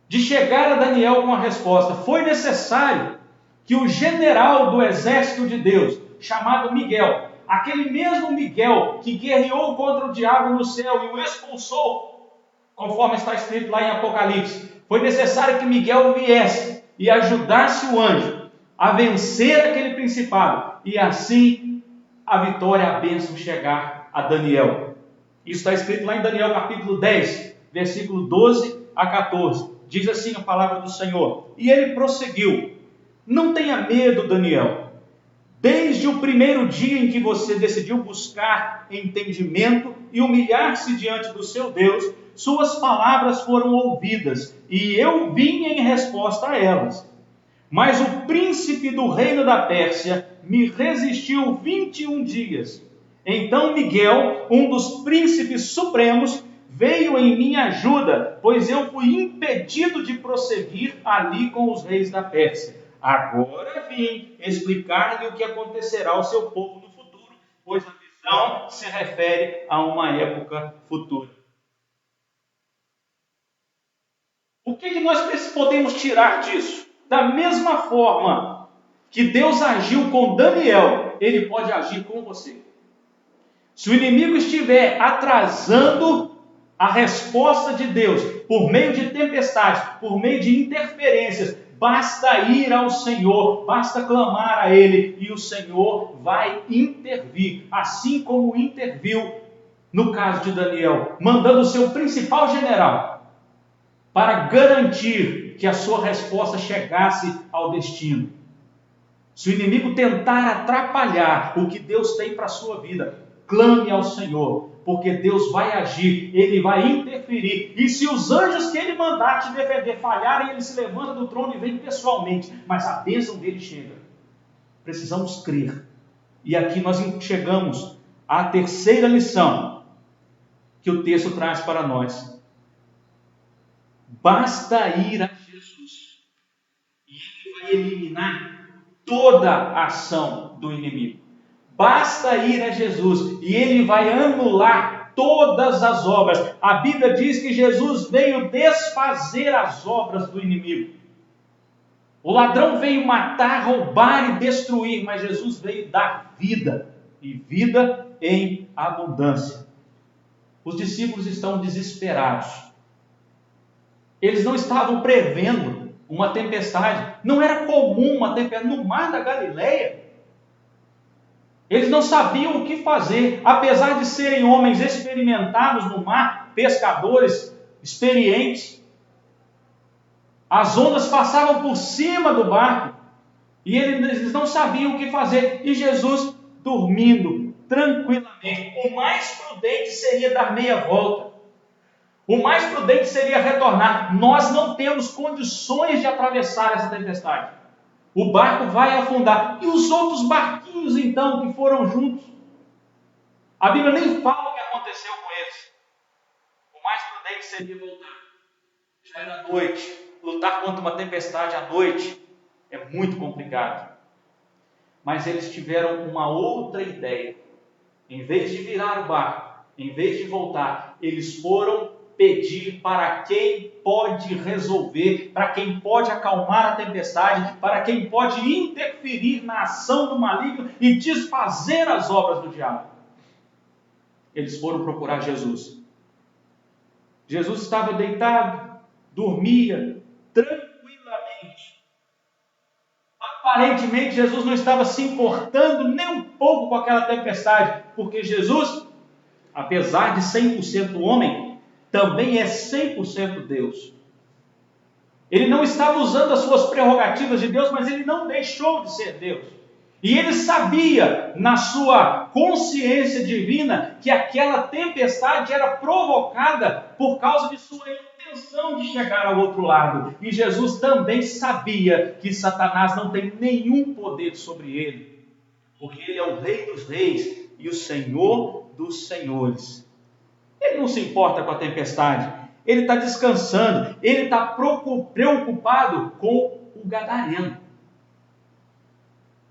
de chegar a Daniel com a resposta. Foi necessário que o general do exército de Deus, chamado Miguel, aquele mesmo Miguel que guerreou contra o diabo no céu e o expulsou, conforme está escrito lá em Apocalipse, foi necessário que Miguel viesse e ajudasse o anjo a vencer aquele principado e assim a vitória, a bênção chegar a Daniel. Isso está escrito lá em Daniel capítulo 10, versículo 12 a 14. Diz assim a palavra do Senhor. E ele prosseguiu: não tenha medo, Daniel. Desde o primeiro dia em que você decidiu buscar entendimento e humilhar-se diante do seu Deus, suas palavras foram ouvidas, e eu vim em resposta a elas. Mas o príncipe do reino da Pérsia me resistiu 21 dias. Então Miguel, um dos príncipes supremos, veio em minha ajuda, pois eu fui impedido de prosseguir ali com os reis da Pérsia. Agora vim explicar-lhe o que acontecerá ao seu povo no futuro, pois a visão se refere a uma época futura. O que nós podemos tirar disso? Da mesma forma que Deus agiu com Daniel, Ele pode agir com você. Se o inimigo estiver atrasando a resposta de Deus por meio de tempestades, por meio de interferências, basta ir ao Senhor, basta clamar a Ele e o Senhor vai intervir, assim como interviu no caso de Daniel, mandando o seu principal general para garantir que a sua resposta chegasse ao destino. Se o inimigo tentar atrapalhar o que Deus tem para a sua vida, clame ao Senhor, porque Deus vai agir, Ele vai interferir. E se os anjos que Ele mandar te defender falharem, Ele se levanta do trono e vem pessoalmente. Mas a bênção dele chega. Precisamos crer. E aqui nós chegamos à terceira lição que o texto traz para nós. Basta ir a Jesus e Ele vai eliminar toda a ação do inimigo. Basta ir a Jesus e Ele vai anular todas as obras. A Bíblia diz que Jesus veio desfazer as obras do inimigo. O ladrão veio matar, roubar e destruir, mas Jesus veio dar vida, e vida em abundância. Os discípulos estão desesperados. Eles não estavam prevendo uma tempestade. Não era comum uma tempestade no mar da Galileia. Eles não sabiam o que fazer, apesar de serem homens experimentados no mar, pescadores experientes. As ondas passavam por cima do barco e eles não sabiam o que fazer. E Jesus dormindo tranquilamente. O mais prudente seria dar meia volta. O mais prudente seria retornar. Nós não temos condições de atravessar essa tempestade. O barco vai afundar. E os outros barquinhos, então, que foram juntos? A Bíblia nem fala o que aconteceu com eles. O mais prudente seria voltar. Já era noite. Lutar contra uma tempestade à noite é muito complicado. Mas eles tiveram uma outra ideia. Em vez de virar o barco, em vez de voltar, eles foram pedir para quem pode resolver, para quem pode acalmar a tempestade, para quem pode interferir na ação do maligno e desfazer as obras do diabo. Eles foram procurar Jesus. Jesus estava deitado, dormia tranquilamente. Aparentemente Jesus não estava se importando nem um pouco com aquela tempestade, porque Jesus, apesar de 100% homem, também é 100% Deus. Ele não estava usando as suas prerrogativas de Deus, mas ele não deixou de ser Deus. E ele sabia, na sua consciência divina, que aquela tempestade era provocada por causa de sua intenção de chegar ao outro lado. E Jesus também sabia que Satanás não tem nenhum poder sobre ele, porque ele é o Rei dos Reis e o Senhor dos Senhores. Ele não se importa com a tempestade, ele está descansando, ele está preocupado com o gadareno.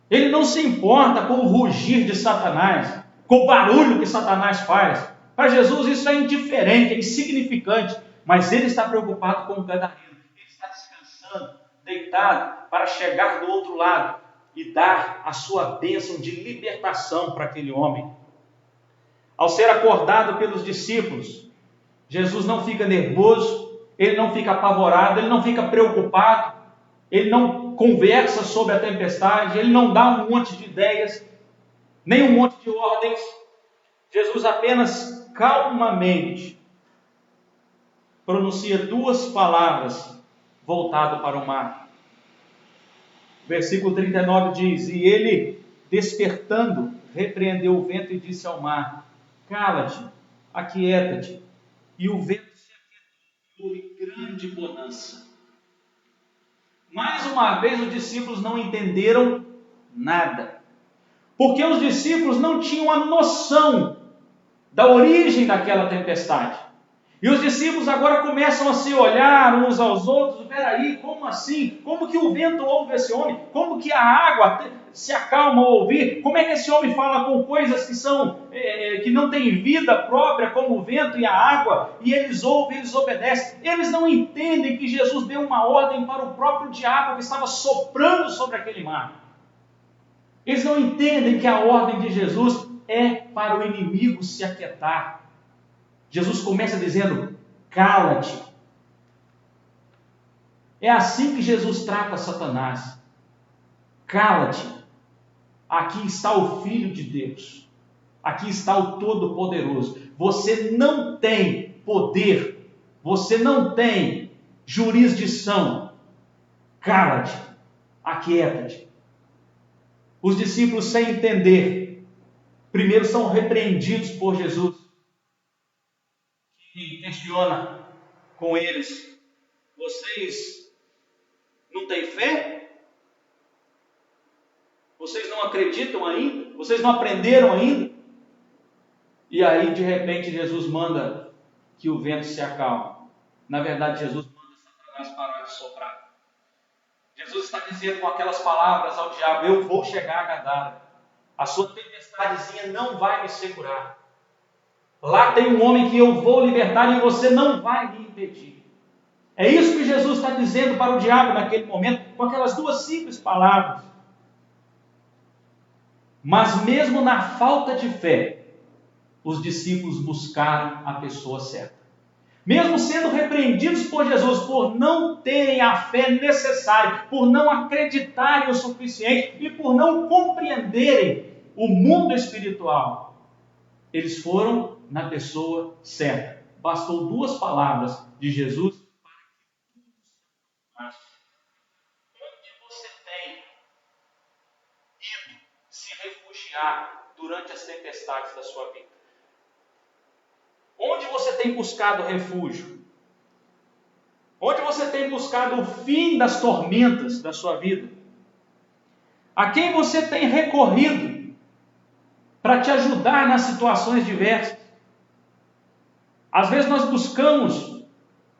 Ele não se importa com o rugir de Satanás, com o barulho que Satanás faz. Para Jesus isso é indiferente, é insignificante, mas ele está preocupado com o gadareno. Ele está descansando, deitado, para chegar do outro lado e dar a sua bênção de libertação para aquele homem. Ao ser acordado pelos discípulos, Jesus não fica nervoso, ele não fica apavorado, ele não fica preocupado, ele não conversa sobre a tempestade, ele não dá um monte de ideias, nem um monte de ordens. Jesus apenas calmamente pronuncia 2 palavras voltado para o mar. Versículo 39 diz: e ele, despertando, repreendeu o vento e disse ao mar: cala-te, aquieta-te. E o vento se aquietou e grande bonança. Mais uma vez os discípulos não entenderam nada, porque os discípulos não tinham a noção da origem daquela tempestade. E os discípulos agora começam a se olhar uns aos outros. Peraí, como assim? Como que o vento ouve esse homem? Como que a água se acalma ao ouvir? Como é que esse homem fala com coisas que não têm vida própria, como o vento e a água? E eles ouvem, eles obedecem. Eles não entendem que Jesus deu uma ordem para o próprio diabo que estava soprando sobre aquele mar. Eles não entendem que a ordem de Jesus é para o inimigo se aquietar. Jesus começa dizendo: cala-te. É assim que Jesus trata Satanás. Cala-te. Aqui está o Filho de Deus. Aqui está o Todo-Poderoso. Você não tem poder. Você não tem jurisdição. Cala-te. Aquieta-te. Os discípulos, sem entender, primeiro são repreendidos por Jesus, que questiona com eles: vocês não têm fé? Vocês não acreditam ainda? Vocês não aprenderam ainda? E aí, de repente, Jesus manda que o vento se acalme. Na verdade, Jesus manda Satanás parar de soprar. Jesus está dizendo com aquelas palavras ao diabo: eu vou chegar a Gadara. A sua tempestadezinha não vai me segurar. Lá tem um homem que eu vou libertar e você não vai me impedir. É isso que Jesus está dizendo para o diabo naquele momento, com aquelas 2 simples palavras. Mas mesmo na falta de fé, os discípulos buscaram a pessoa certa. Mesmo sendo repreendidos por Jesus por não terem a fé necessária, por não acreditarem o suficiente e por não compreenderem o mundo espiritual, eles foram na pessoa certa. Bastou 2 palavras de Jesus para que tudo. Onde você tem ido se refugiar durante as tempestades da sua vida? Onde você tem buscado refúgio? Onde você tem buscado o fim das tormentas da sua vida? A quem você tem recorrido para te ajudar nas situações diversas? Às vezes nós buscamos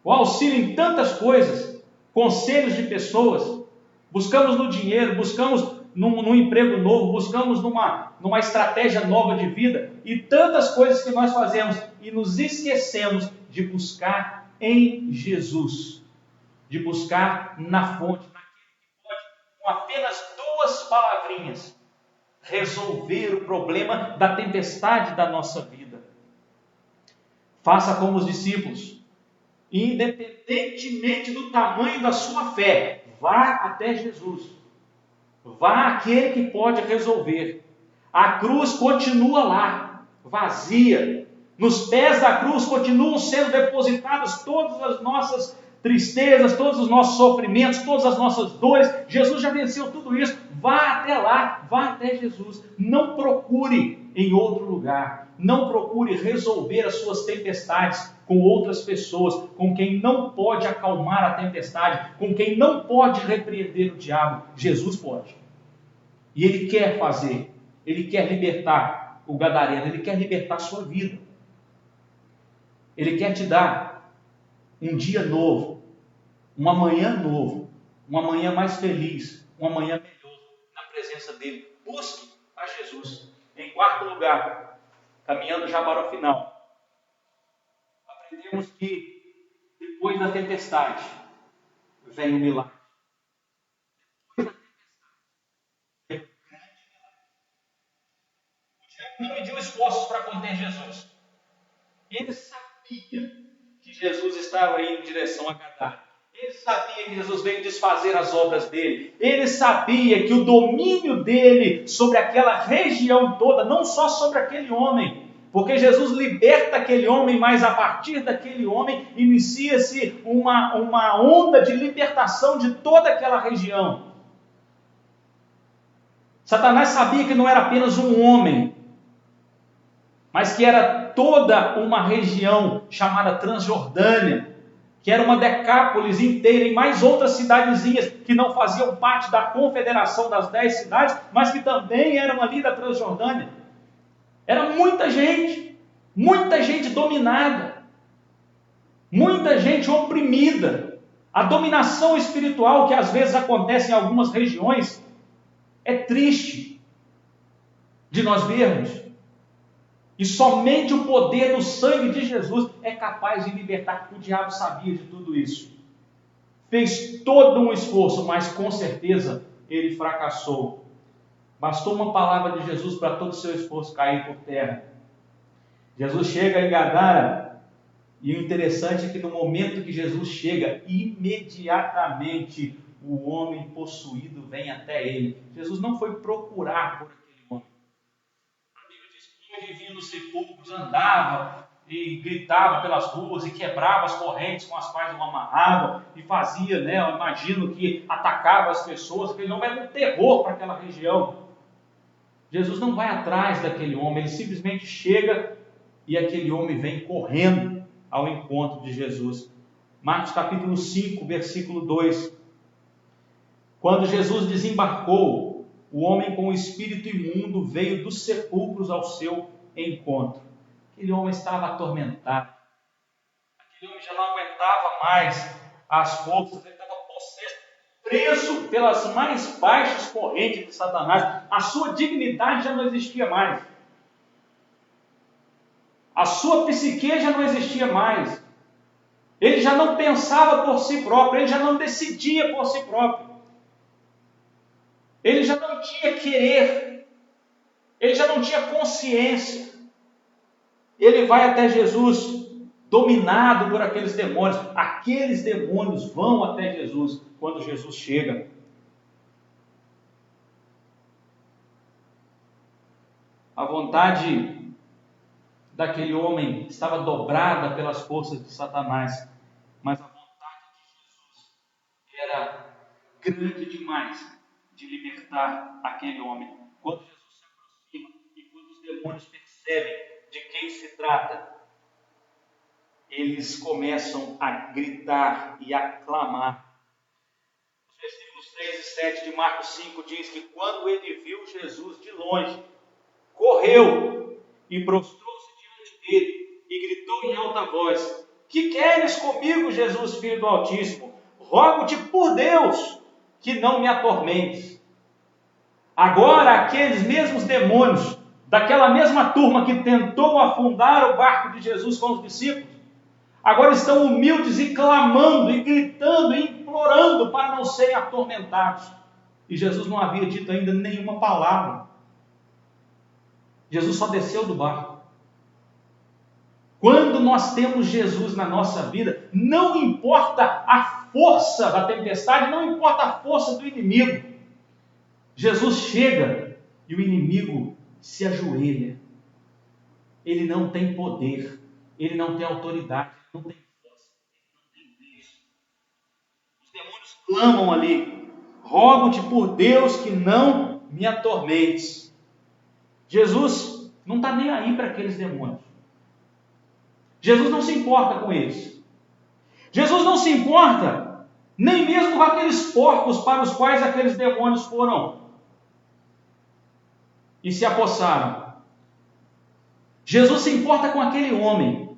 o auxílio em tantas coisas, conselhos de pessoas, buscamos no dinheiro, buscamos num emprego novo, buscamos numa estratégia nova de vida e tantas coisas que nós fazemos e nos esquecemos de buscar em Jesus, de buscar na fonte, naquele que pode, com apenas 2 palavrinhas, resolver o problema da tempestade da nossa vida. Faça como os discípulos, independentemente do tamanho da sua fé, vá até Jesus. Vá àquele que pode resolver. A cruz continua lá, vazia. Nos pés da cruz continuam sendo depositadas todas as nossas tristezas, todos os nossos sofrimentos, todas as nossas dores. Jesus já venceu tudo isso. vá até lá, vá até Jesus. Não procure em outro lugar. Não procure resolver as suas tempestades com outras pessoas, com quem não pode acalmar a tempestade, com quem não pode repreender o diabo. Jesus pode. E Ele quer fazer. Ele quer libertar o gadareno. Ele quer libertar a sua vida. Ele quer te dar um dia novo, um amanhã novo, um amanhã mais feliz, um amanhã melhor na presença dEle. Busque a Jesus. Em quarto lugar, caminhando já para o final, aprendemos que depois da tempestade vem o milagre. Depois da tempestade vem o grande milagre. O diabo não mediu esforços para conter Jesus. Ele sabia que Jesus estava indo em direção a Gadara. Ele sabia que Jesus veio desfazer as obras dele. Ele sabia que o domínio dele sobre aquela região toda, não só sobre aquele homem, porque Jesus liberta aquele homem, mas a partir daquele homem inicia-se uma onda de libertação de toda aquela região. Satanás sabia que não era apenas um homem, mas que era toda uma região chamada Transjordânia, que era uma Decápolis inteira, e mais outras cidadezinhas que não faziam parte da confederação das 10 cidades, mas que também eram ali da Transjordânia. Era muita gente dominada, muita gente oprimida. A dominação espiritual que às vezes acontece em algumas regiões é triste de nós vermos. E somente o poder do sangue de Jesus é capaz de libertar. O diabo sabia de tudo isso. Fez todo um esforço, mas com certeza ele fracassou. Bastou uma palavra de Jesus para todo o seu esforço cair por terra. Jesus chega em Gadara, e o interessante é que no momento que Jesus chega, imediatamente o homem possuído vem até ele. Jesus não foi procurar por aquele homem. A Bíblia diz que ele vivia nos sepulcros, andava e gritava pelas ruas e quebrava as correntes com as quais o amarrava e fazia, eu imagino que atacava as pessoas. Aquele homem era um terror para aquela região. Jesus não vai atrás daquele homem, ele simplesmente chega e aquele homem vem correndo ao encontro de Jesus. Marcos capítulo 5, versículo 2. Quando Jesus desembarcou, o homem com o espírito imundo veio dos sepulcros ao seu encontro. Aquele homem estava atormentado. Aquele homem já não aguentava mais as forças, ele estava possesso, preso pelas mais baixas correntes de Satanás. A sua dignidade já não existia mais. A sua psique já não existia mais. Ele já não pensava por si próprio, ele já não decidia por si próprio. Ele já não tinha querer, ele já não tinha consciência. Ele vai até Jesus, dominado por aqueles demônios. Aqueles demônios vão até Jesus quando Jesus chega. A vontade daquele homem estava dobrada pelas forças de Satanás, mas a vontade de Jesus era grande demais de libertar aquele homem. Quando Jesus se aproxima e quando os demônios percebem de quem se trata, eles começam a gritar e a clamar. Os versículos 3 e 7 de Marcos 5 diz que quando ele viu Jesus de longe, correu e prostrou-se diante dele e gritou em alta voz: que queres comigo, Jesus, Filho do Altíssimo? Rogo-te por Deus que não me atormentes. Agora aqueles mesmos demônios, daquela mesma turma que tentou afundar o barco de Jesus com os discípulos, agora estão humildes e clamando e gritando e implorando para não serem atormentados. E Jesus não havia dito ainda nenhuma palavra. Jesus só desceu do barco. Quando nós temos Jesus na nossa vida, não importa a força da tempestade, não importa a força do inimigo. Jesus chega e o inimigo se ajoelha. Ele não tem poder, ele não tem autoridade, ele não tem força, ele não tem beijo. Os demônios clamam ali: rogo-te por Deus que não me atormentes. Jesus não está nem aí para aqueles demônios. Jesus não se importa com eles. Jesus não se importa nem mesmo com aqueles porcos para os quais aqueles demônios foram e se apossaram. Jesus se importa com aquele homem.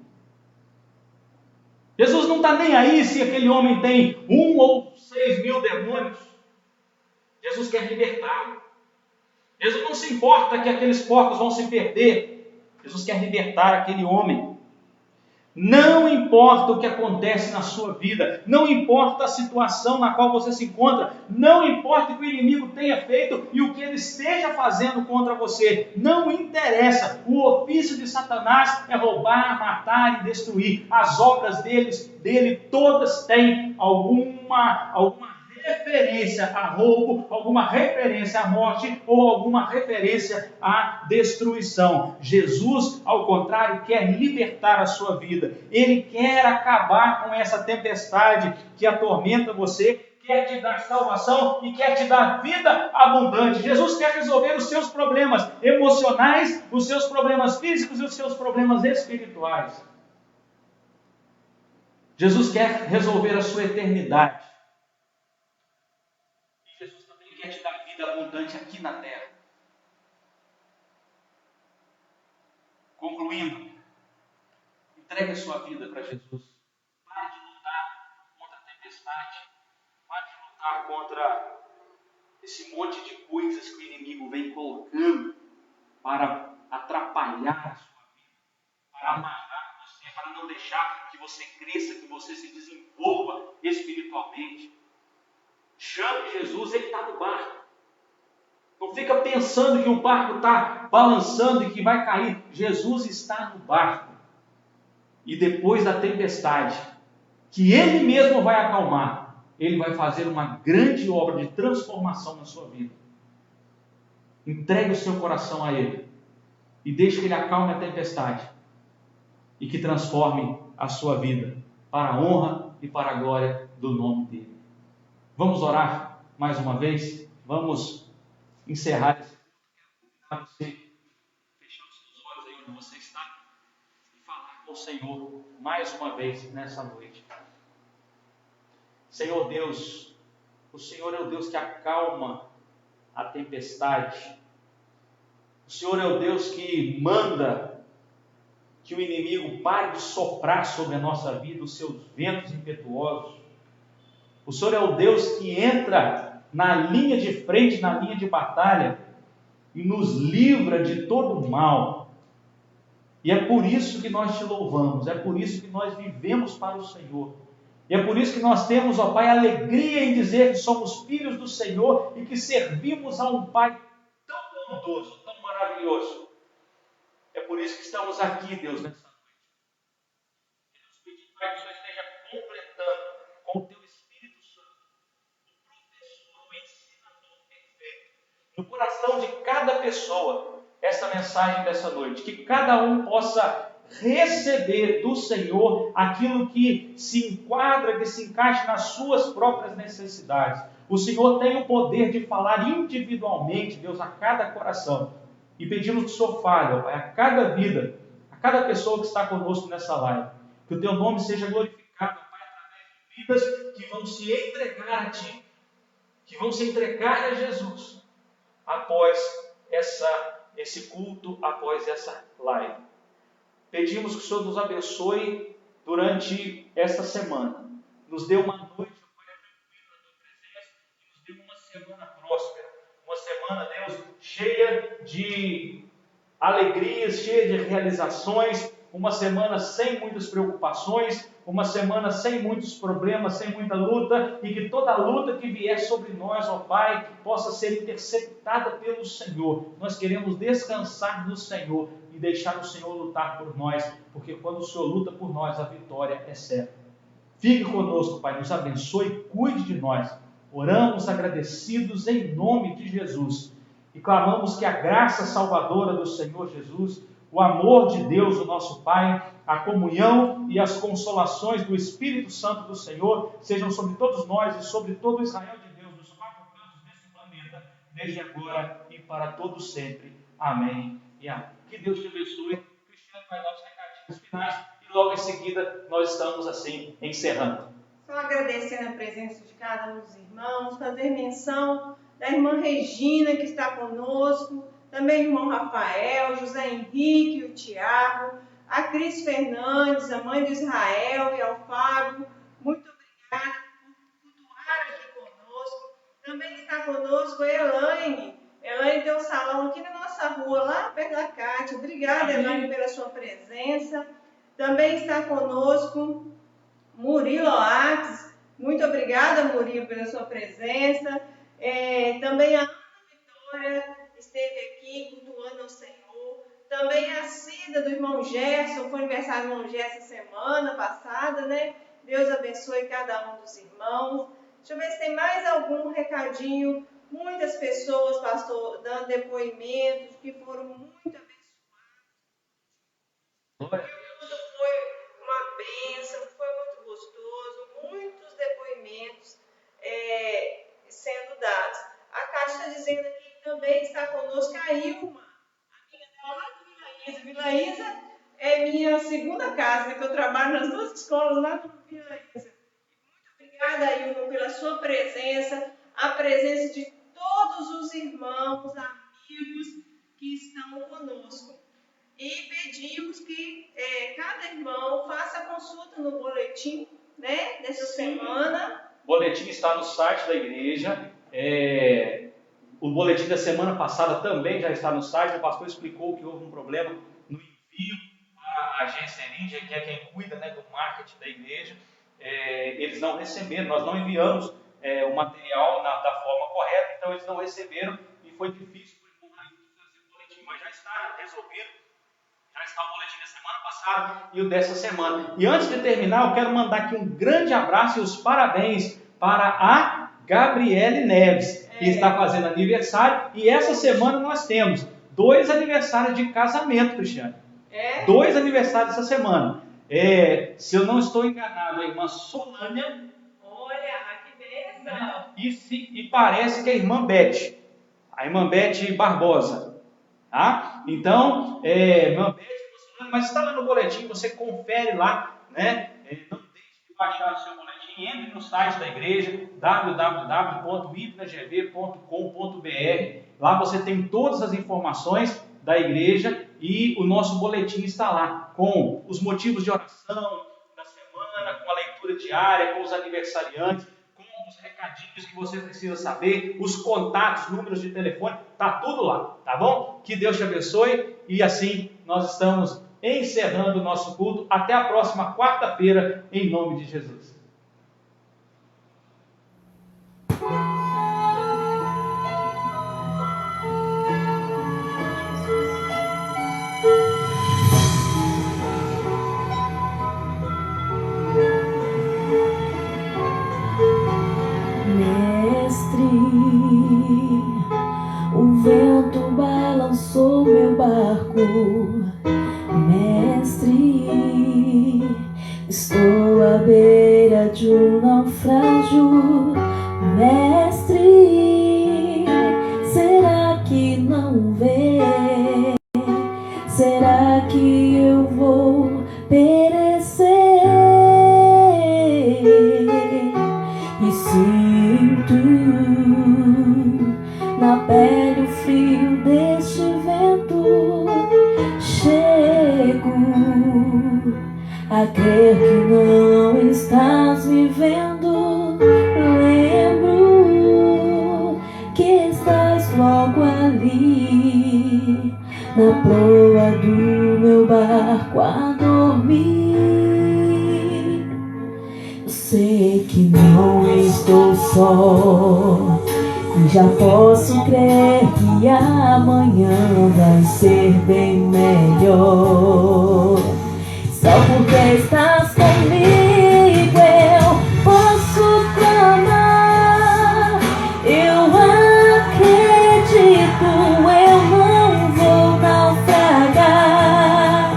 Jesus não está nem aí se aquele homem tem 1 ou 6 mil demônios. Jesus quer libertá-lo. Jesus não se importa que aqueles porcos vão se perder. Jesus quer libertar aquele homem. Não importa o que acontece na sua vida, não importa a situação na qual você se encontra, não importa o que o inimigo tenha feito e o que ele esteja fazendo contra você, não interessa. O ofício de Satanás é roubar, matar e destruir. As obras dele todas têm alguma referência a roubo, alguma referência à morte ou alguma referência à destruição. Jesus, ao contrário, quer libertar a sua vida. Ele quer acabar com essa tempestade que atormenta você, quer te dar salvação e quer te dar vida abundante. Jesus quer resolver os seus problemas emocionais, os seus problemas físicos e os seus problemas espirituais. Jesus quer resolver a sua eternidade. Quer te dar vida abundante aqui na terra. Concluindo, entregue a sua vida para Jesus. Pare de lutar contra a tempestade. Pare de lutar contra esse monte de coisas que o inimigo vem colocando para atrapalhar a sua vida, para amarrar você, para não deixar que você cresça, que você se desenvolva espiritualmente. Chame Jesus, ele está no barco. Não fica pensando que o barco está balançando e que vai cair. Jesus está no barco. E depois da tempestade, que ele mesmo vai acalmar, ele vai fazer uma grande obra de transformação na sua vida. Entregue o seu coração a ele. E deixe que ele acalme a tempestade. E que transforme a sua vida para a honra e para a glória do nome dele. Vamos orar mais uma vez? Vamos encerrar esse culto. Você fechar os seus olhos aí onde você está e falar com o Senhor mais uma vez nessa noite. Senhor Deus, o Senhor é o Deus que acalma a tempestade. O Senhor é o Deus que manda que o inimigo pare de soprar sobre a nossa vida os seus ventos impetuosos. O Senhor é o Deus que entra na linha de frente, na linha de batalha e nos livra de todo o mal. E é por isso que nós te louvamos, é por isso que nós vivemos para o Senhor. E é por isso que nós temos, ó Pai, alegria em dizer que somos filhos do Senhor e que servimos a um Pai tão bondoso, tão maravilhoso. É por isso que estamos aqui, Deus, nessa noite. Queremos pedir, Pai, que o Senhor esteja completando com o Teu no coração de cada pessoa essa mensagem dessa noite, que cada um possa receber do Senhor aquilo que se enquadra, que se encaixe nas suas próprias necessidades. O Senhor tem o poder de falar individualmente, Deus, a cada coração, e pedimos que o Senhor fale, ó Pai, a cada vida, a cada pessoa que está conosco nessa live, que o Teu nome seja glorificado, Pai, através de vidas que vão se entregar a Ti, que vão se entregar a Jesus, após esse culto, após essa live. Pedimos que o Senhor nos abençoe durante esta semana. Nos dê uma noite, Pai, tranquila na Tua presença, e nos dê uma semana próspera. Uma semana, Deus, cheia de alegrias, cheia de realizações, uma semana sem muitas preocupações, uma semana sem muitos problemas, sem muita luta, e que toda luta que vier sobre nós, ó Pai, possa ser interceptada pelo Senhor. Nós queremos descansar no Senhor e deixar o Senhor lutar por nós, porque quando o Senhor luta por nós, a vitória é certa. Fique conosco, Pai, nos abençoe, cuide de nós. Oramos agradecidos em nome de Jesus e clamamos que a graça salvadora do Senhor Jesus, o amor de Deus, o nosso Pai, a comunhão e as consolações do Espírito Santo do Senhor sejam sobre todos nós e sobre todo Israel de Deus, nos quatro cantos desde agora e para todo sempre. Amém e amém. Que Deus te abençoe. Cristiano vai dar os recadinhos finais e logo em seguida nós estamos assim encerrando. Só agradecendo a presença de cada um dos irmãos, fazer menção da irmã Regina, que está conosco, também o irmão Rafael, José Henrique, o Tiago, a Cris Fernandes, a mãe do Israel e ao Fábio. Muito obrigada por cultuar aqui conosco. Também está conosco a Elaine. Elaine tem um salão aqui na nossa rua, lá perto da Cátia. Obrigada, Elaine, pela sua presença. Também está conosco Murilo Oates. Muito obrigada, Murilo, pela sua presença. Também a Ana Vitória esteve aqui cultuando ao Senhor. Também a Cida do irmão Gerson, foi aniversário do irmão Gerson semana passada, né? Deus abençoe cada um dos irmãos. Deixa eu ver se tem mais algum recadinho. Muitas pessoas, pastor, dando depoimentos que foram muito abençoadas. Foi uma bênção, foi muito gostoso, muitos depoimentos sendo dados. A Cátia está dizendo aqui que também está conosco a Ilma, amiga dela lá do Vila Isa. É minha segunda casa, né, que eu trabalho nas duas escolas lá do Vila Isa. Muito obrigada, Ilma, pela sua presença, a presença de todos os irmãos, amigos que estão conosco. E pedimos que cada irmão faça a consulta no boletim, né, dessa semana. O boletim está no site da igreja. O boletim da semana passada também já está no site. O pastor explicou que houve um problema no envio para a agência Erindia, que é quem cuida, né, do marketing da igreja. Eles não receberam, nós não enviamos o material da forma correta, então eles não receberam e foi difícil para o fazer o boletim, mas já está resolvido. Já está o boletim da semana passada e o dessa semana. E antes de terminar, eu quero mandar aqui um grande abraço e os parabéns para a Gabriele Neves, que está fazendo aniversário. E essa semana nós temos 2 aniversários de casamento, Cristiano. 2 aniversários essa semana. Se eu não estou enganado, a irmã Solânia. Olha, que bênção! E parece que é a irmã Beth. A irmã Beth Barbosa. Tá? Então, irmã Beth, mas está lá no boletim, você confere lá, né? Não deixe de baixar o seu boletim, entre no site da igreja, www.ipragv.com.br. Lá você tem todas as informações da igreja e o nosso boletim está lá, com os motivos de oração da semana, com a leitura diária, com os aniversariantes, com os recadinhos que você precisa saber, os contatos, números de telefone, está tudo lá, tá bom? Que Deus te abençoe e assim nós estamos encerrando o nosso culto. Até a próxima quarta-feira, em nome de Jesus. Mestre, o vento balançou meu barco. Mestre, estou à beira de um naufrágio. Mestre, será que não vê? Será que eu vou perecer? E sinto na pele o frio deste vento. Chego a crer que não estás me vendo. Lembro que estás logo ali, na proa do meu barco a dormir. Eu sei que não estou só, e já posso crer que amanhã vai ser bem melhor. Só porque estás comigo eu posso clamar. Eu acredito, eu não vou naufragar.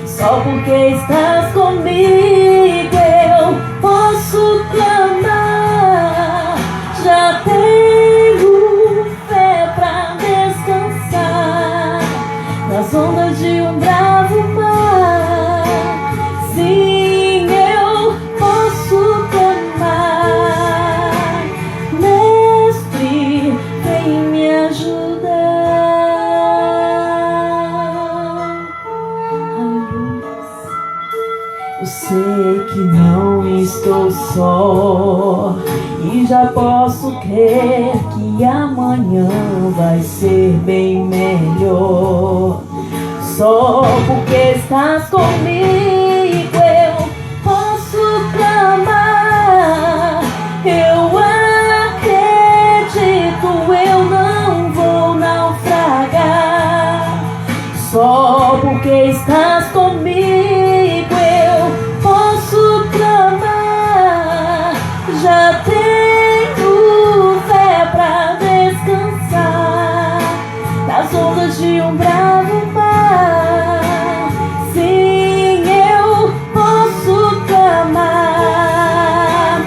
Só porque estás comigo eu posso clamar. Já tenho fé. sei que não estou só e já posso crer que amanhã vai ser bem melhor. Só porque estás comigo eu posso clamar. Eu acredito, eu não vou naufragar. Só porque estás comigo eu posso clamar. Já tenho fé pra descansar nas ondas de um bravo mar. Sim, eu posso clamar.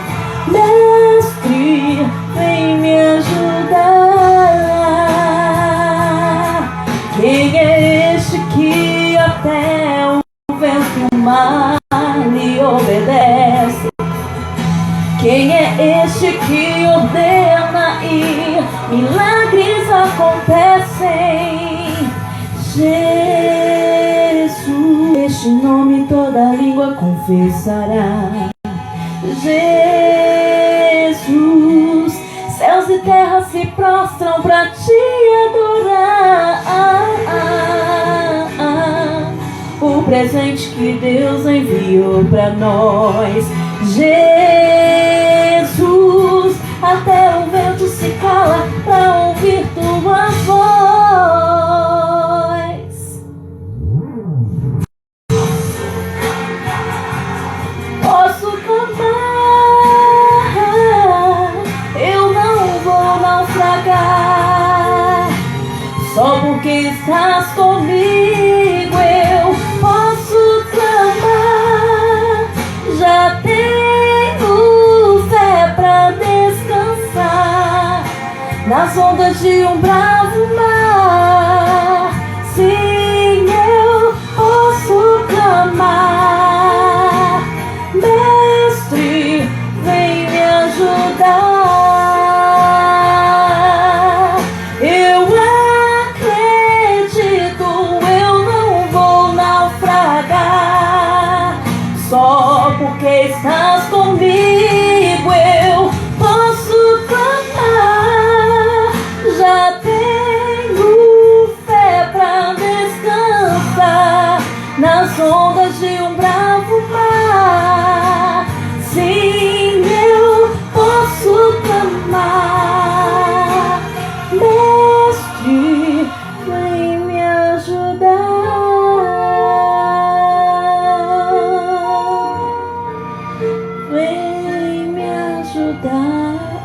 Mestre, vem me ajudar. Quem é este que até o vento e o mar lhe obedece? Quem é este que ordena e milagres acontecem? Jesus, este nome toda língua confessará. Jesus, céus e terra se prostram pra te adorar. O presente que Deus enviou pra nós. Jesus, até o vento se cala pra ouvir tua voz. Posso clamar, eu não vou naufragar. Só porque estás comigo eu posso clamar. Já tenho fé pra descansar nas ondas de um bravo mar. Sim, eu posso clamar. Mestre, vem me ajudar. Eu acredito, eu não vou naufragar. Só porque estás comigo eu posso clamar. Já tenho fé pra descansar nas ondas de um bravo mar. Sim, eu posso clamar. Mestre, vem me ajudar. Vem me ajudar.